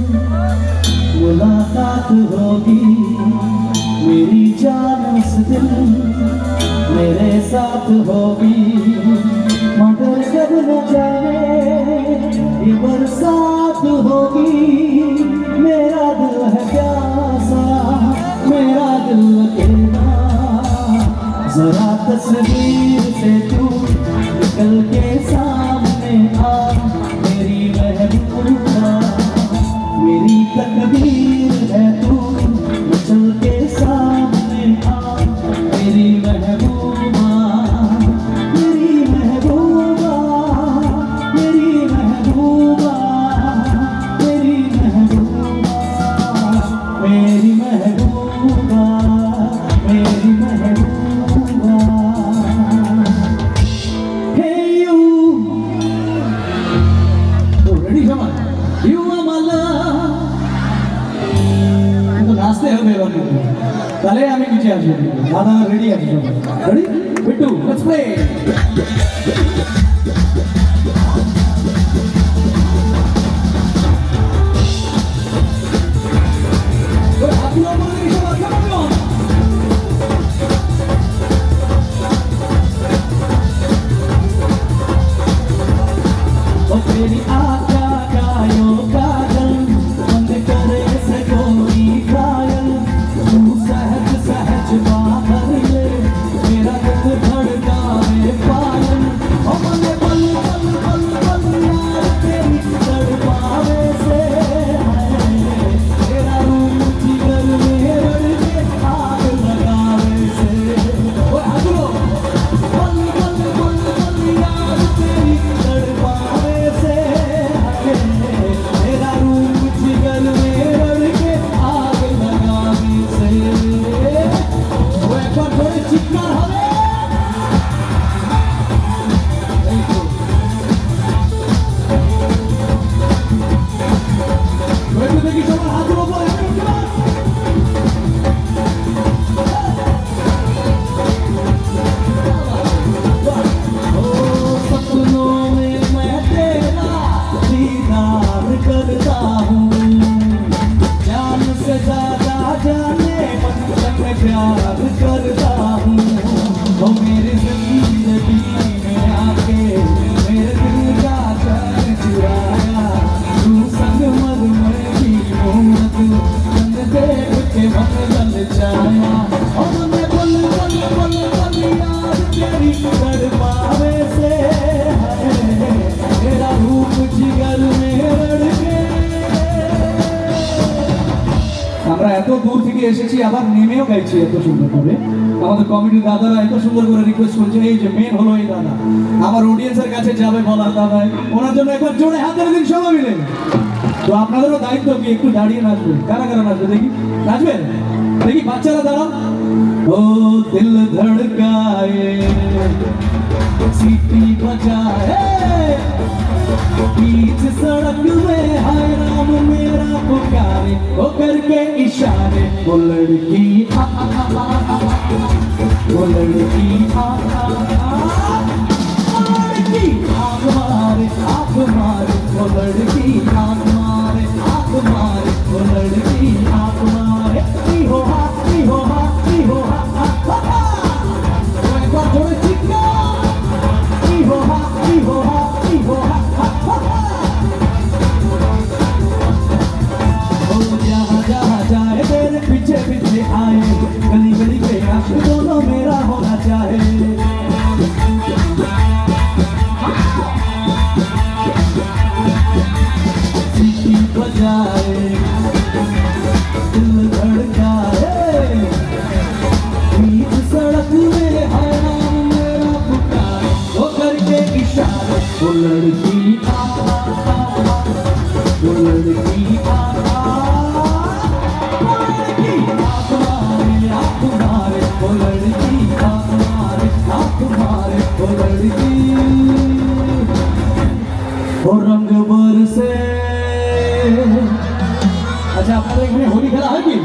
मुलाकात होगी मेरी जान उस दिन मेरे साथ होगी मगर कब न जाने ये बरसात होगी। मेरा दिल है प्यासा मेरा दिल अकेला जरा तस्वीर से तू निकल के सामने आ मेरी महबूबा, मेरी तकदीर है तू, चल के सामने आ मेरी महबूबा, मेरी महबूबा, मेरी महबूबा, मेरी महबूबा, मेरी महबूबा, मेरी महबूबा। Hey you, oh ready Jamal, you are my love। तो नाचते हो मेरे बारे में, তাহলে আমি নিচে আসবো, দাদা রেডি আছে, রেডি বিট্টু লেটস প্লে। तेरी आका गायो काजल, बंद करे से कोई घायल, तू सहज सहज बाहर ले, मेरा दिल धड़कावे पायल, ओ मने पल पल पल पल यार तेरी तड़पावे से, तेरा रूप जिगर में रड़ के आग लगावे से, ओ हजरो पल पल पल पल यार तेरी तड़पावे से, तेरा रूप जिगर में रड़ के आग लगावे से। वो एक बार थोड़ी चित्कार हवे देखी সবার হাত উঠবো सपनों में मैं तेरा दीदार करता हूँ, जान से ज्यादा जाने मन तक प्यार करता हूँ, वो मेरी जिंदगी में आके मेरे दिल का चैन चुराया, तू संग मर की मूरत चंद देख के मन ललचाया, और मैं पल पल पल पल याद तेरी तड़पावे से, तेरा रूप जिगर में रड़ के। আমরা এত দূর থেকে এসেছি, আবার নেমেও গাইছি এত সুন্দর করে। আমাদের কমিটির দাদারা এত সুন্দর করে রিকোয়েস্ট করছে, এই যে মেন হলো এই দাদা, আমার অডিয়েন্সের কাছে যাবে বলা দাদা, ওনার জন্য একবার জোরে হাতের দিন সবাই মিলে। তো আপনাদেরও দায়িত্ব কি একটু দাঁড়িয়ে নাচবে, কারা কারা নাচবে দেখি, নাচবে দেখি, বাচ্চারা দাঁড়াও। ও দিল ধড়কায়ে सीटी बजाए, बीच सड़क में हाय राम मेरा पुकारे, वो करके इशारे, वो लड़की आ आ आ आ आ, वो लड़की आ आ आ, वो लड़की आँख मारे आँख मारे, वो लड़की आँख मारे आँख मारे, वो लड़की आँख मारे, ई हो हा ई हो हा ई हो हा हा हा। वो एक बार थोड़े चिक्का हो हा हा हा हा। ओ जहाँ जहाँ जाए तेरे पीछे पीछे आए, गली गली के आशिक दोनों मेरा होना चाहे, सीटी बजाए दिल धड़काए, बीच सड़क में है नाम मेरा पुकारे, वो करके इशारे, वो लड़की आ आ आ, वो लड़की आ आ, वो लड़की आँख मारे, वो लड़की आँख मारे, वो लड़की, वो रंग बरसे। আচ্ছা আপনারা এখানে হোলি খেলা হয় কি?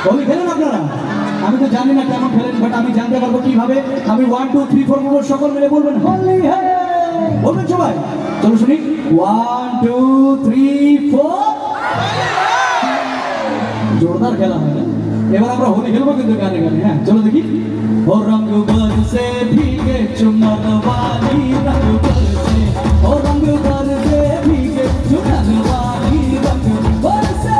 হোলি খেলেন আপনারা? আমি তো জানি না কেমন খেলেন, বাট আমি জানতে পারবো কিভাবে। আমি 1 2 3 4 বলবো, সকল মিলে বলবেন হোলি হে, বলবেন সবাই, চলো শুনি 1 2 3 4। জোরদার খেলা হয় না? এবার আমরা হোলি খেলবো কিন্তু গানে গানে, হ্যাঁ চলো দেখি। ও রঙ বরসে ভीगे चुमन वाली, रंग बरसे ओ रंग बरसे भीगे चुमन वाली, रंग बरसे।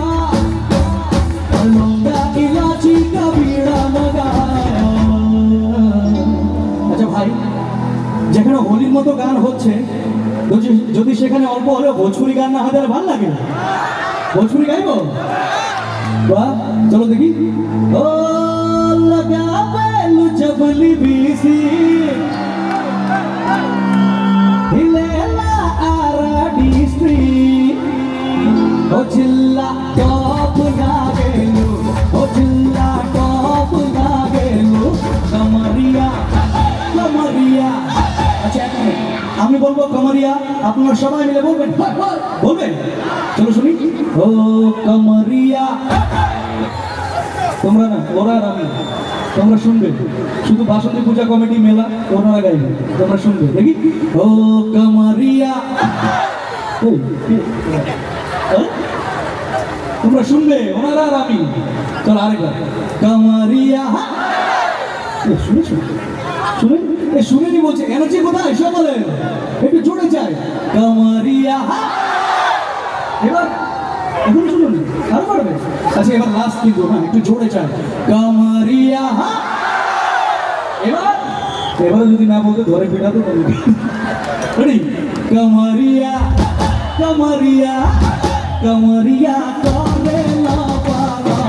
दिया और लौंगा इलायची का बीड़ा लगाया। আচ্ছা ভাই, যেখানে হোলির মতো গান হচ্ছে, যদি সেখানে অল্প হলেও ভোজপুরি গান না হয় তাহলে ভালো লাগে। ভোজপুরি গাইবো? বাহ, চলো দেখি। ও লাগা বেলু জবলি বিসি हिलेला आराडी स्ट्रीट ओ जिल्ला टॉप लागेलो ओ जिल्ला टॉप लागेलो कमरिया कमरिया। আচ্ছা এক মিনিট, আমি বলবো কমরিয়া, আপনারা সবাই মিলে বলবেন। বলবেন? চলো শুনি। ও কমরিয়া, তোমরা না, ওরা আর আমি, তোমরা শুনবে। শুধু বাসন্তী পূজা কমিটি মেলা ওনারা গাইবে, তোমরা শুনবে। দেখি। ও কামারিয়া, তোমরা শুনবে, ওনারা আর আমি। চল আরেকবার। কামারিয়া, শুনে শুনে শুনে শুনেনি বলছে, এনার্জি কোথায় সব বলেন, একটু জোরে চাই। কামারিয়া, এবার এখন শুনুন, আরো পারবে। আচ্ছা এবার লাস্ট কিন্তু, হ্যাঁ একটু জোরে চাই। কামারিয়া, এবার এবারে যদি না বলতে ধরে পিটা তো বলবে। রেডি? কামারিয়া কামারিয়া কামারিয়া করে না পারা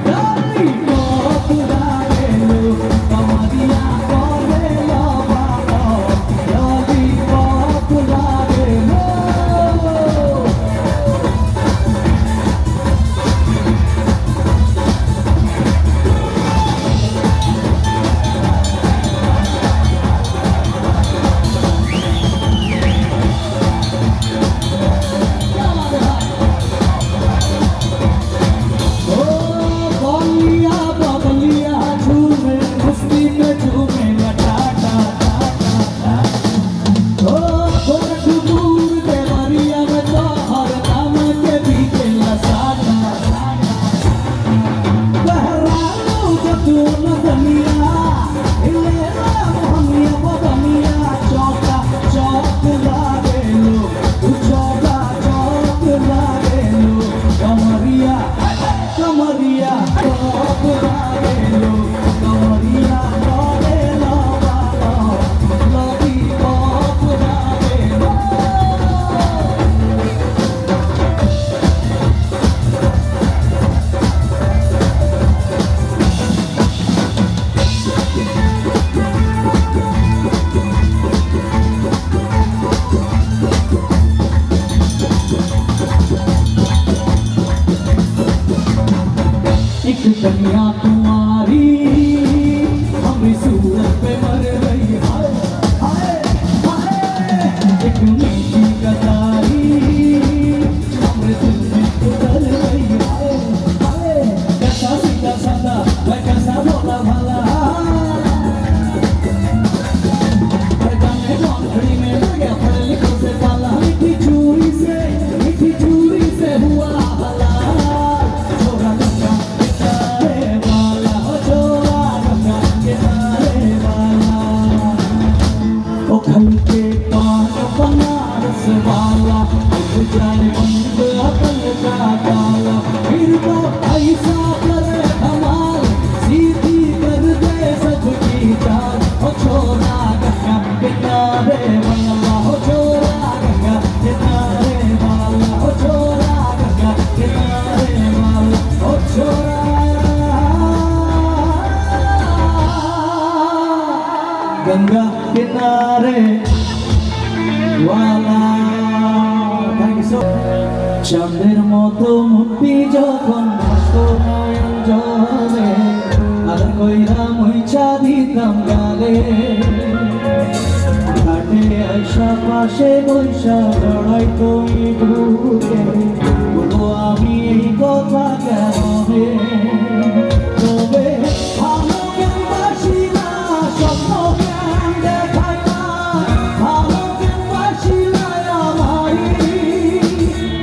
গালি টপ লাগেলো কামারিয়া করে না পারা গালি টপ লাগেলো। कन्याकुमारी हमारी सूरत पे मर रही हाय हाय हाय। एक मीठी गदारी हमारे दिल में उतर रही हाय हाय। कैसा सीधा साधा मैं कैसा भोला भाला घड़ी में लग गया पढ़े लिखों से पाला। मीठी चूड़ी से हुआ भला छोरा गंगा किनारे वाला हो छोरा गंगा किनारे वाला ओ खल के पान बनारस वाला जाने बंद अकल का काला फिर तो ऐसा करे धमाल सीधी कर दे सबकी चाल ओ छोरा गंगा किनारे वाला हो छोरा गंगा किनारे वाला हो छोरा गंगा किनारे वाला हो छोरा गंगा किनारे वाला। थैंक यू सो চাঁদের মতো মুক্তি যখন ভাসতো নয়ন জলে আর কইরা মুইছা দিতাম গালে ঘাটে আইসা পাশে বৈশা লড়াই তুমি ঢুকে বলো আমি এই কথা কেন হে তবে ভালো কেন বাসি না স্বপ্ন কেন দেখাই না ভালো কেন বাসি না আমারি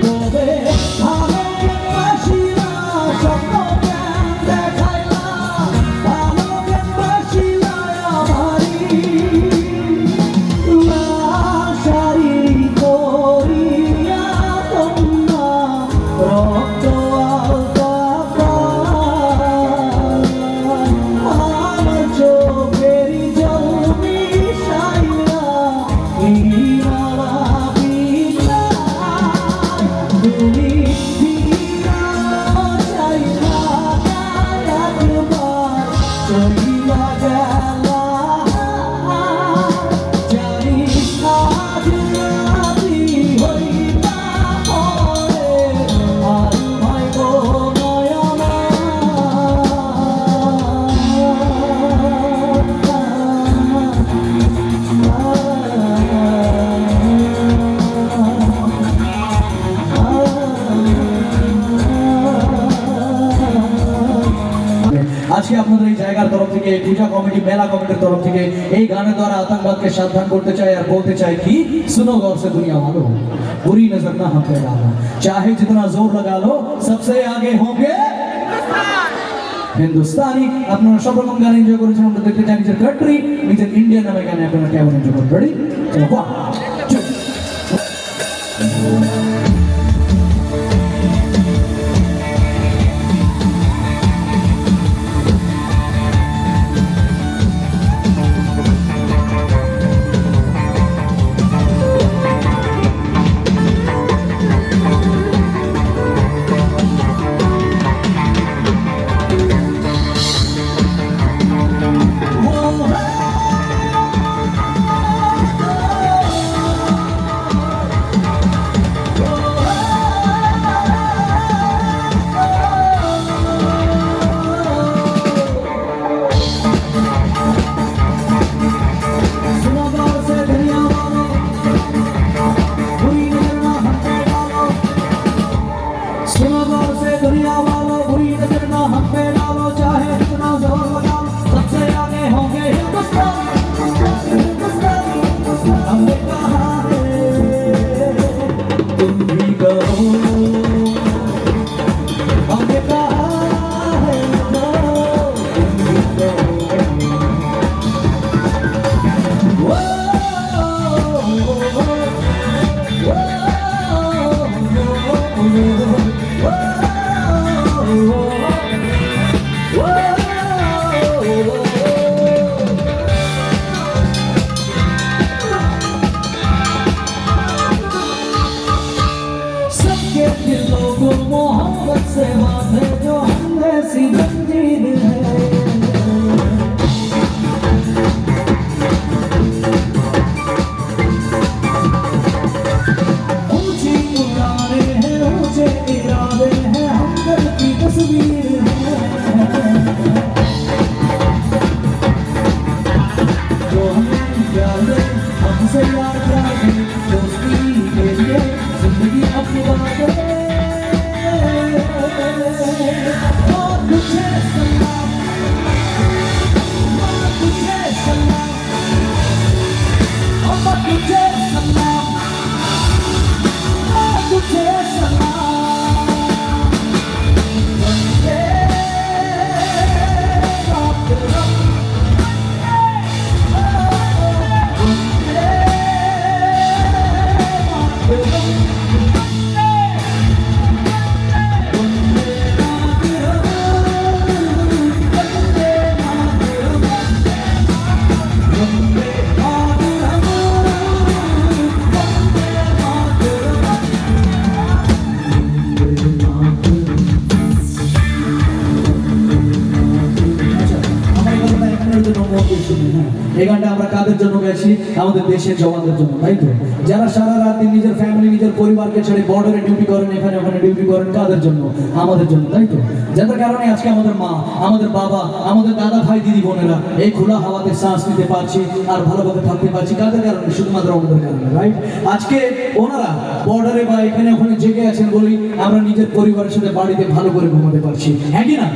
তবে ভালো কেন বাসি না স্বপ্ন কেন দেখাই না ভালো কেন বাসি না আমারি আশারি করিয়া তোমরা আজকে আপনাদের এই জায়গার তরফ থেকে এই পূজা কমিটি মেলা কমিটির তরফ থেকে এই গানের দ্বারা आतंकवाद সাবধান করতে চাই আর বলতে চাই কি सुनो गौर से दुनिया वालों बुरी नजर ना हम पे डालो चाहे जितना जोर लगा लो सबसे आगे होंगे হিন্দুস্তানি। আপনারা সব রকম গান এনজয় করেছেন, আমরা দেখতে চাই নিজের কান্ট্রি নিজের ইন্ডিয়ান নামে গানে আপনারা কেমন এনজয় করবেন। রেডি? চলো এই গানটা আমরা কাদের জন্য গাইছি? আমাদের দেশের জওয়ানদের জন্য, তাই তো? যারা সারা রাত দিন নিজের ফ্যামিলি নিজের পরিবারকে ছেড়ে বর্ডারে ডিউটি করেন, এখানে ওখানে ডিউটি করেন, কাদের জন্য? আমাদের জন্য, তাই তো? যাদের কারণে আজকে আমাদের মা, আমাদের বাবা, আমাদের দাদা ভাই দিদি বোনেরা এই খোলা হাওয়াতে শ্বাস নিতে পারছি আর ভালোভাবে থাকতে পারছি, কাদের কারণে? শুধুমাত্র আমাদের কারণে, রাইট? আজকে ওনারা বর্ডারে বা এখানে ওখানে জেগে আছেন বলেই আমরা নিজের পরিবারের সাথে বাড়িতে ভালো করে ঘুমাতে পারছি, হ্যাঁ কি না?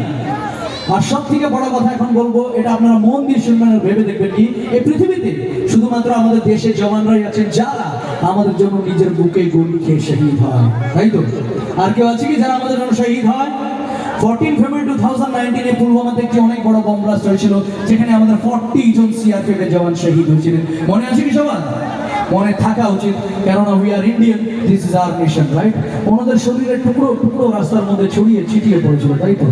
আর সব থেকে বড় কথা এখন বলবো, এটা আপনারা মন দিয়ে শুনবেন আর ভেবে দেখবেন কি এই পৃথিবীতে শুধুমাত্র আমাদের দেশের জওয়ানরাই আছেন যারা আমাদের জন্য নিজের বুকে গুলি খেয়ে শহীদ হয়, তাই তো? আর কেউ আছে কি যারা আমাদের জন্য শহীদ হয়? 14 ফেব্রুয়ারি 2019 এ পুলওয়ামাতে একটি অনেক বড় বম ব্লাস্ট হয়েছিল, যেখানে আমাদের 40 জন সিআরপিএফ এর জওয়ান শহীদ হয়েছিলেন। মনে আছে কি সবার? মনে থাকা উচিত, কেননা we are Indian, this is our nation, right? ওনাদের শরীরের টুকরো টুকরো রাস্তার মধ্যে ছড়িয়ে ছিটিয়ে পড়েছিল, তাই তো?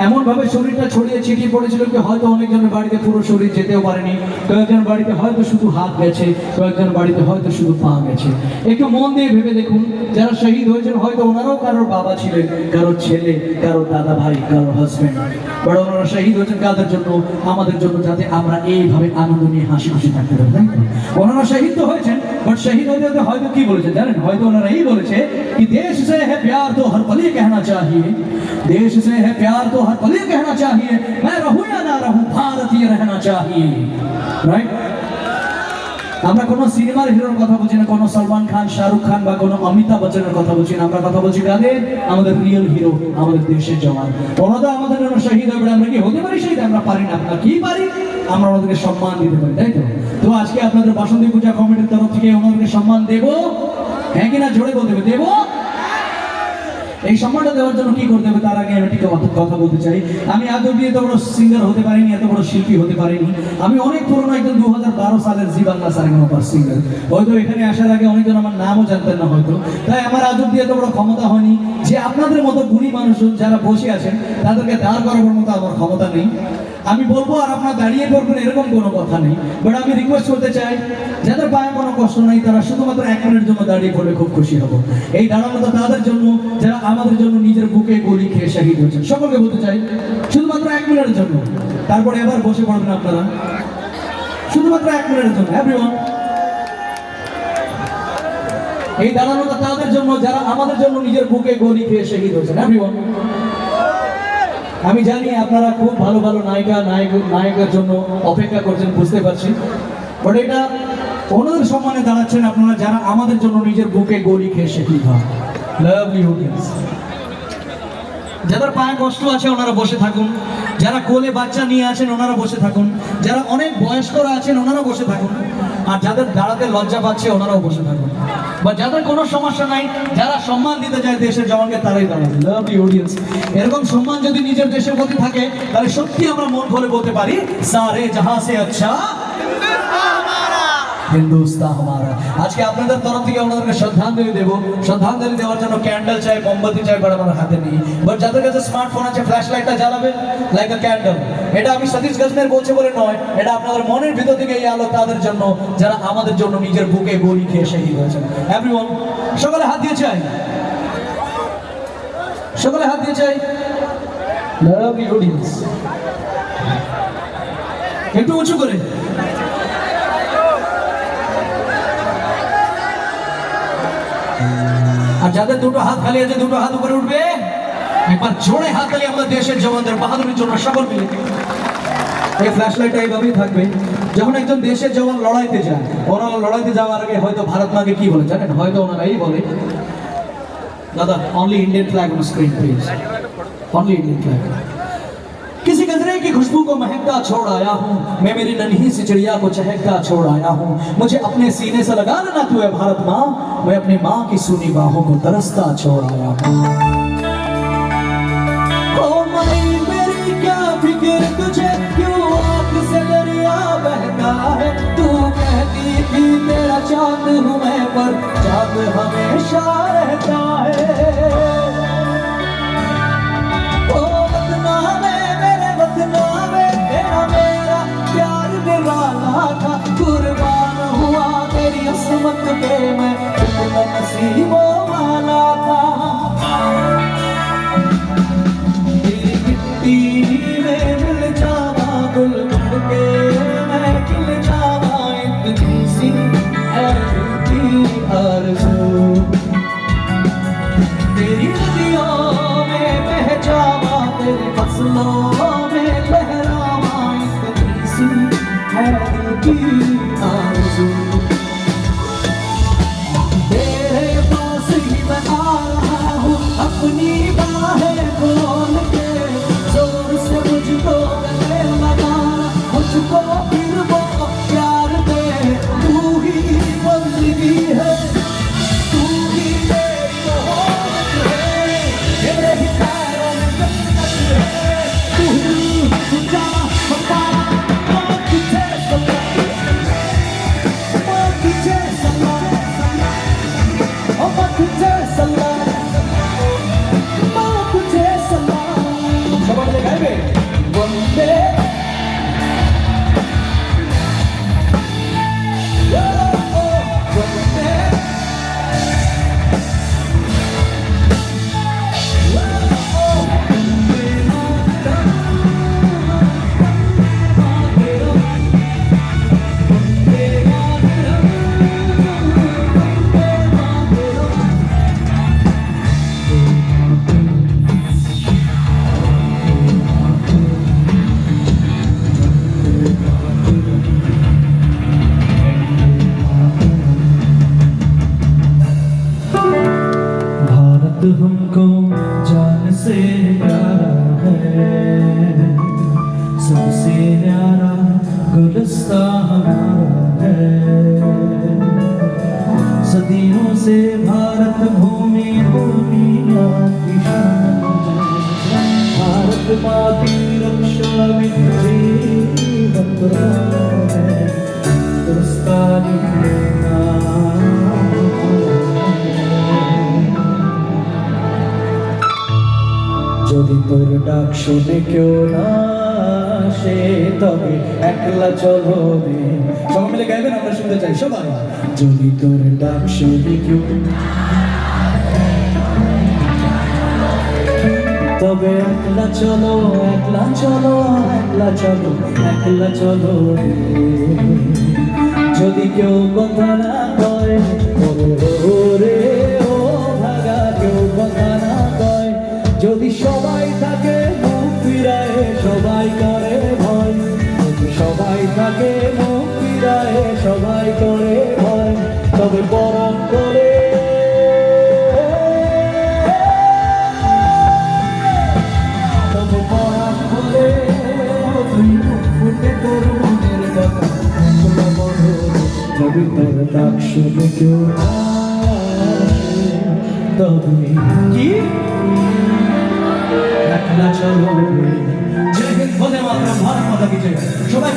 এমন ভাবে শরীরটা ছড়িয়ে ছিটিয়ে পড়েছিল কি হয়তো অনেকজনের বাড়িতে পুরো শরীর যেতেও পারেনি, কয়েকজন বাড়িতে হয়তো শুধু হাত গেছে, কয়েকজন বাড়িতে হয়তো শুধু পা গেছে। একটু মন দিয়ে ভেবে দেখুন, যারা শহীদ হয়েছেন হয়তো ওনারাও কারোর বাবা ছিলেন, কারোর ছেলে, কারোর দাদা ভাই, কারোর হাজবেন্ড, বড় ওনারা শহীদ হয়েছেন কাদের জন্য? আমাদের জন্য, যাতে আমরা এইভাবে আনন্দ নিয়ে হাসি খুশি থাকতে পারি, তাই তো? ওনারা শহীদ তো হয়েছেন, বাট শহীদ হতে হতে হয়তো কি বলেছেন জানেন? হয়তো ওনারা এই বলেছে कि देश से है प्यार तो हर पल ये कहना चाहिए, देश से है प्यार तो हर पल ये कहना चाहिए, मैं रहूं या ना रहूं भारतीय रहना चाहिए, राइट? আমরা কোনো সিনেমার হিরোর কথা বলছি না, কোনো সলমান খান, শাহরুখ খান বা কোনো অমিতাভ বচ্চনের কথা বলছি না। আমরা কথা বলছি কাদের? আমাদের রিয়েল হিরো, আমাদের দেশের জওয়ান। ওনারা আমাদের জন্য শহীদ হবে, আমরা কি হতে পারি শহীদ? আমরা পারি না। আমরা কি পারি? আমরা ওনাদেরকে সম্মান দিতে পারি, তাই তো? তো আজকে আপনাদের বাসন্তী পূজা কমিটির তরফ থেকে ওনাদেরকে সম্মান দেব, হ্যাঁ কিনা জোরে বলতে হবে, দেব। এই সম্মানটা দেওয়ার জন্য কি করতে হবে তার আগে আমি একটা কথা বলতে চাই। আমি আজ অব্দি এত বড় সিঙ্গার হতে পারিনি, এত বড় শিল্পী হতে পারিনি। আমি অনেক পুরনো একজন 2012 সালের জি বাংলা সারেগামাপার সিঙ্গার। হয়তো এখানে আসার আগে অনেকজন আমার নামও জানতেন না হয়তো। তাই আমার আজ অব্দি এত বড় ক্ষমতা হয়নি যে আপনাদের মতো বুড়ি মানুষজন যারা বসে আছেন তাদেরকে দাঁড় করাবার মতো আমার ক্ষমতা নেই। আমি বলবো আর আপনারা দাঁড়িয়ে পড়বেন এরকম কোনো কথা নেই। বাট আমি রিকোয়েস্ট করতে চাই, যাদের পায়ে কোনো কষ্ট নেই তারা শুধুমাত্র 1 মিনিটের জন্য দাঁড়িয়ে পড়লে খুব খুশি হব। এই দাঁড়ানোটা তাদের জন্য যারা আমাদের জন্য নিজের বুকে গুলি খেয়ে শহীদ হয়েছেন। সকলকে বলতে চাই শুধুমাত্র 1 মিনিটের জন্য, তারপরে এবার বসে পড়বেন আপনারা। শুধুমাত্র 1 মিনিটের জন্য এভরিওয়ান। এই দাঁড়ানোটা তাদের জন্য যারা আমাদের জন্য নিজের বুকে গুলি খেয়ে শহীদ হয়েছেন এভরিওয়ান। আমি জানি আপনারা খুব ভালো ভালো নায়কের জন্য অপেক্ষা করছেন, বুঝতে পারছি। বাট এটা ওনাদের সম্মানে দাঁড়াচ্ছেন আপনারা যারা আমাদের জন্য নিজের বুকে গুলি খেয়ে শহীদ হয়। Lovely audience. যাদের পায়ে কষ্ট আছে ওনারা বসে থাকুন, যারা কোলে বাচ্চা নিয়ে আছেন ওনারা বসে থাকুন, যারা অনেক বয়স্করা আছেন ওনারা বসে থাকুন, আর যাদের দাঁড়াতে লজ্জা পাচ্ছে ওনারাও বসে থাকুন। বা যাদের কোনো সমস্যা নাই, যারা সম্মান দিতে যায় দেশের জওয়ানকে তারাই দাঁড়াবে। Lovely audience. এরকম সম্মান যদি নিজের দেশের প্রতি থাকে তাহলে সত্যি আমরা মন খুলে বলতে পারি সারে জাহাঁ সে আচ্ছা হিন্দুস্তান হামারা। আজকে আপনাদের তরফ থেকে ওনাদেরকে শ্রদ্ধাঞ্জলি দেবো। শ্রদ্ধাঞ্জলি দেওয়ার জন্য ক্যান্ডেল চাই, মোমবাতি চাই, বাট আমার হাতে নেই। বাট যাদের কাছে স্মার্টফোন আছে ফ্ল্যাশ লাইটটা জ্বালাবে লাইক আ ক্যান্ডেল। এটা আমি সতীশ গজমের বলছে বলে নয়, এটা আপনাদের মনের ভিতর থেকে এই আলো তাদের জন্য যারা আমাদের জন্য নিজের বুকে গুলি খেয়ে শহীদ হয়েছেন। এভরিওয়ান, সকলে হাত দিয়ে চাই, সকলে হাত দিয়ে চাই। Lovely audience. একটু উঁচু করে। আর যাদের দুটো হাত খালি আছে দুটো হাত উপরে উঠবে, একবার জোরে হাত তালি আমাদের দেশের জওয়ানদের বাহাদুরির জন্য সকল মিলে। এই ফ্ল্যাশ লাইটটা এইভাবেই থাকবে। যখন একজন দেশের জওয়ান লড়াইতে যায়, ওনারা লড়াইতে যাওয়ার আগে হয়তো ভারত মাকে কি বলে জানেন? হয়তো ওনারা এই বলে, দাদা only Indian flag on screen please, only Indian flag. किसी गजरे की खुशबू को महकता छोड़ आया हूँ, मैं मेरी नन्ही सी चिड़िया को चहकता छोड़ आया हूँ। मुझे अपने सीने से लगा लेना तू है भारत माँ, मैं अपनी माँ की सूनी बाहों को तरसता छोड़ आया हूँ। ओ माई मेरी क्या फिक्र तुझे, क्यों आँख से दरिया बहता है। तू कहती थी तेरा चाँद हूँ मैं, पर चाँद हमेशा रहता है। कुर्बान हुआ तेरी असमत पे मैं, कितना नसीबों वाला था। तेरी मिट्टी में मिल जावा गुल बन के मैं खिल जावा, इतनी सी है दिल की आरज़ू। तेरी नदियों में बह जावा, तेरी फसलों में लहरावा, इतनी सी है की आरज़ू। तेरे पास ही मैं आ रहा हूँ, अपनी बाहें खोल के, जोर से मुझको गले लगाना, मुझको फिर वो प्यार दे। तू ही बंदगी है, तू ही मेरी मोहब्बत है, तेरे ही पैरों में जन्नत है। तू ही तुझा रास्ता हमारा है सदियों से भारत भूमि दुनिया की शान है। भारत माँ की रक्षा में जीवन प्रदान है हिंदुस्तानी যদি তোর ডাক শুনে কেউ না আসে তবে একলা চলো রে সবাই মিলে গাইবেন আমরা শুনতে চাই সবাই যদি তোর ডাক শুনে কেউ তবে একলা চলো একলা চলো একলা চলো একলা চলো রে যদি কেউ কথা না কয় ওরে ও ভাগা কেউ কথা না কয় যদি সবাই থাকে মুখ ফিরায় সবাই করে ভয় যদি সবাই থাকে মুখ ফিরায় সবাই করে ভয় তবে পরম করে তবে পরম করে তুই মুখ ফুটে তোর মনের কথা তোরা বড় যদি তোর ডাক শুনে কেউ আসে তবে কি একলা চলো জয় হিন্দ বন্দে মাতরম ভারত মাতা কি জয় সবাই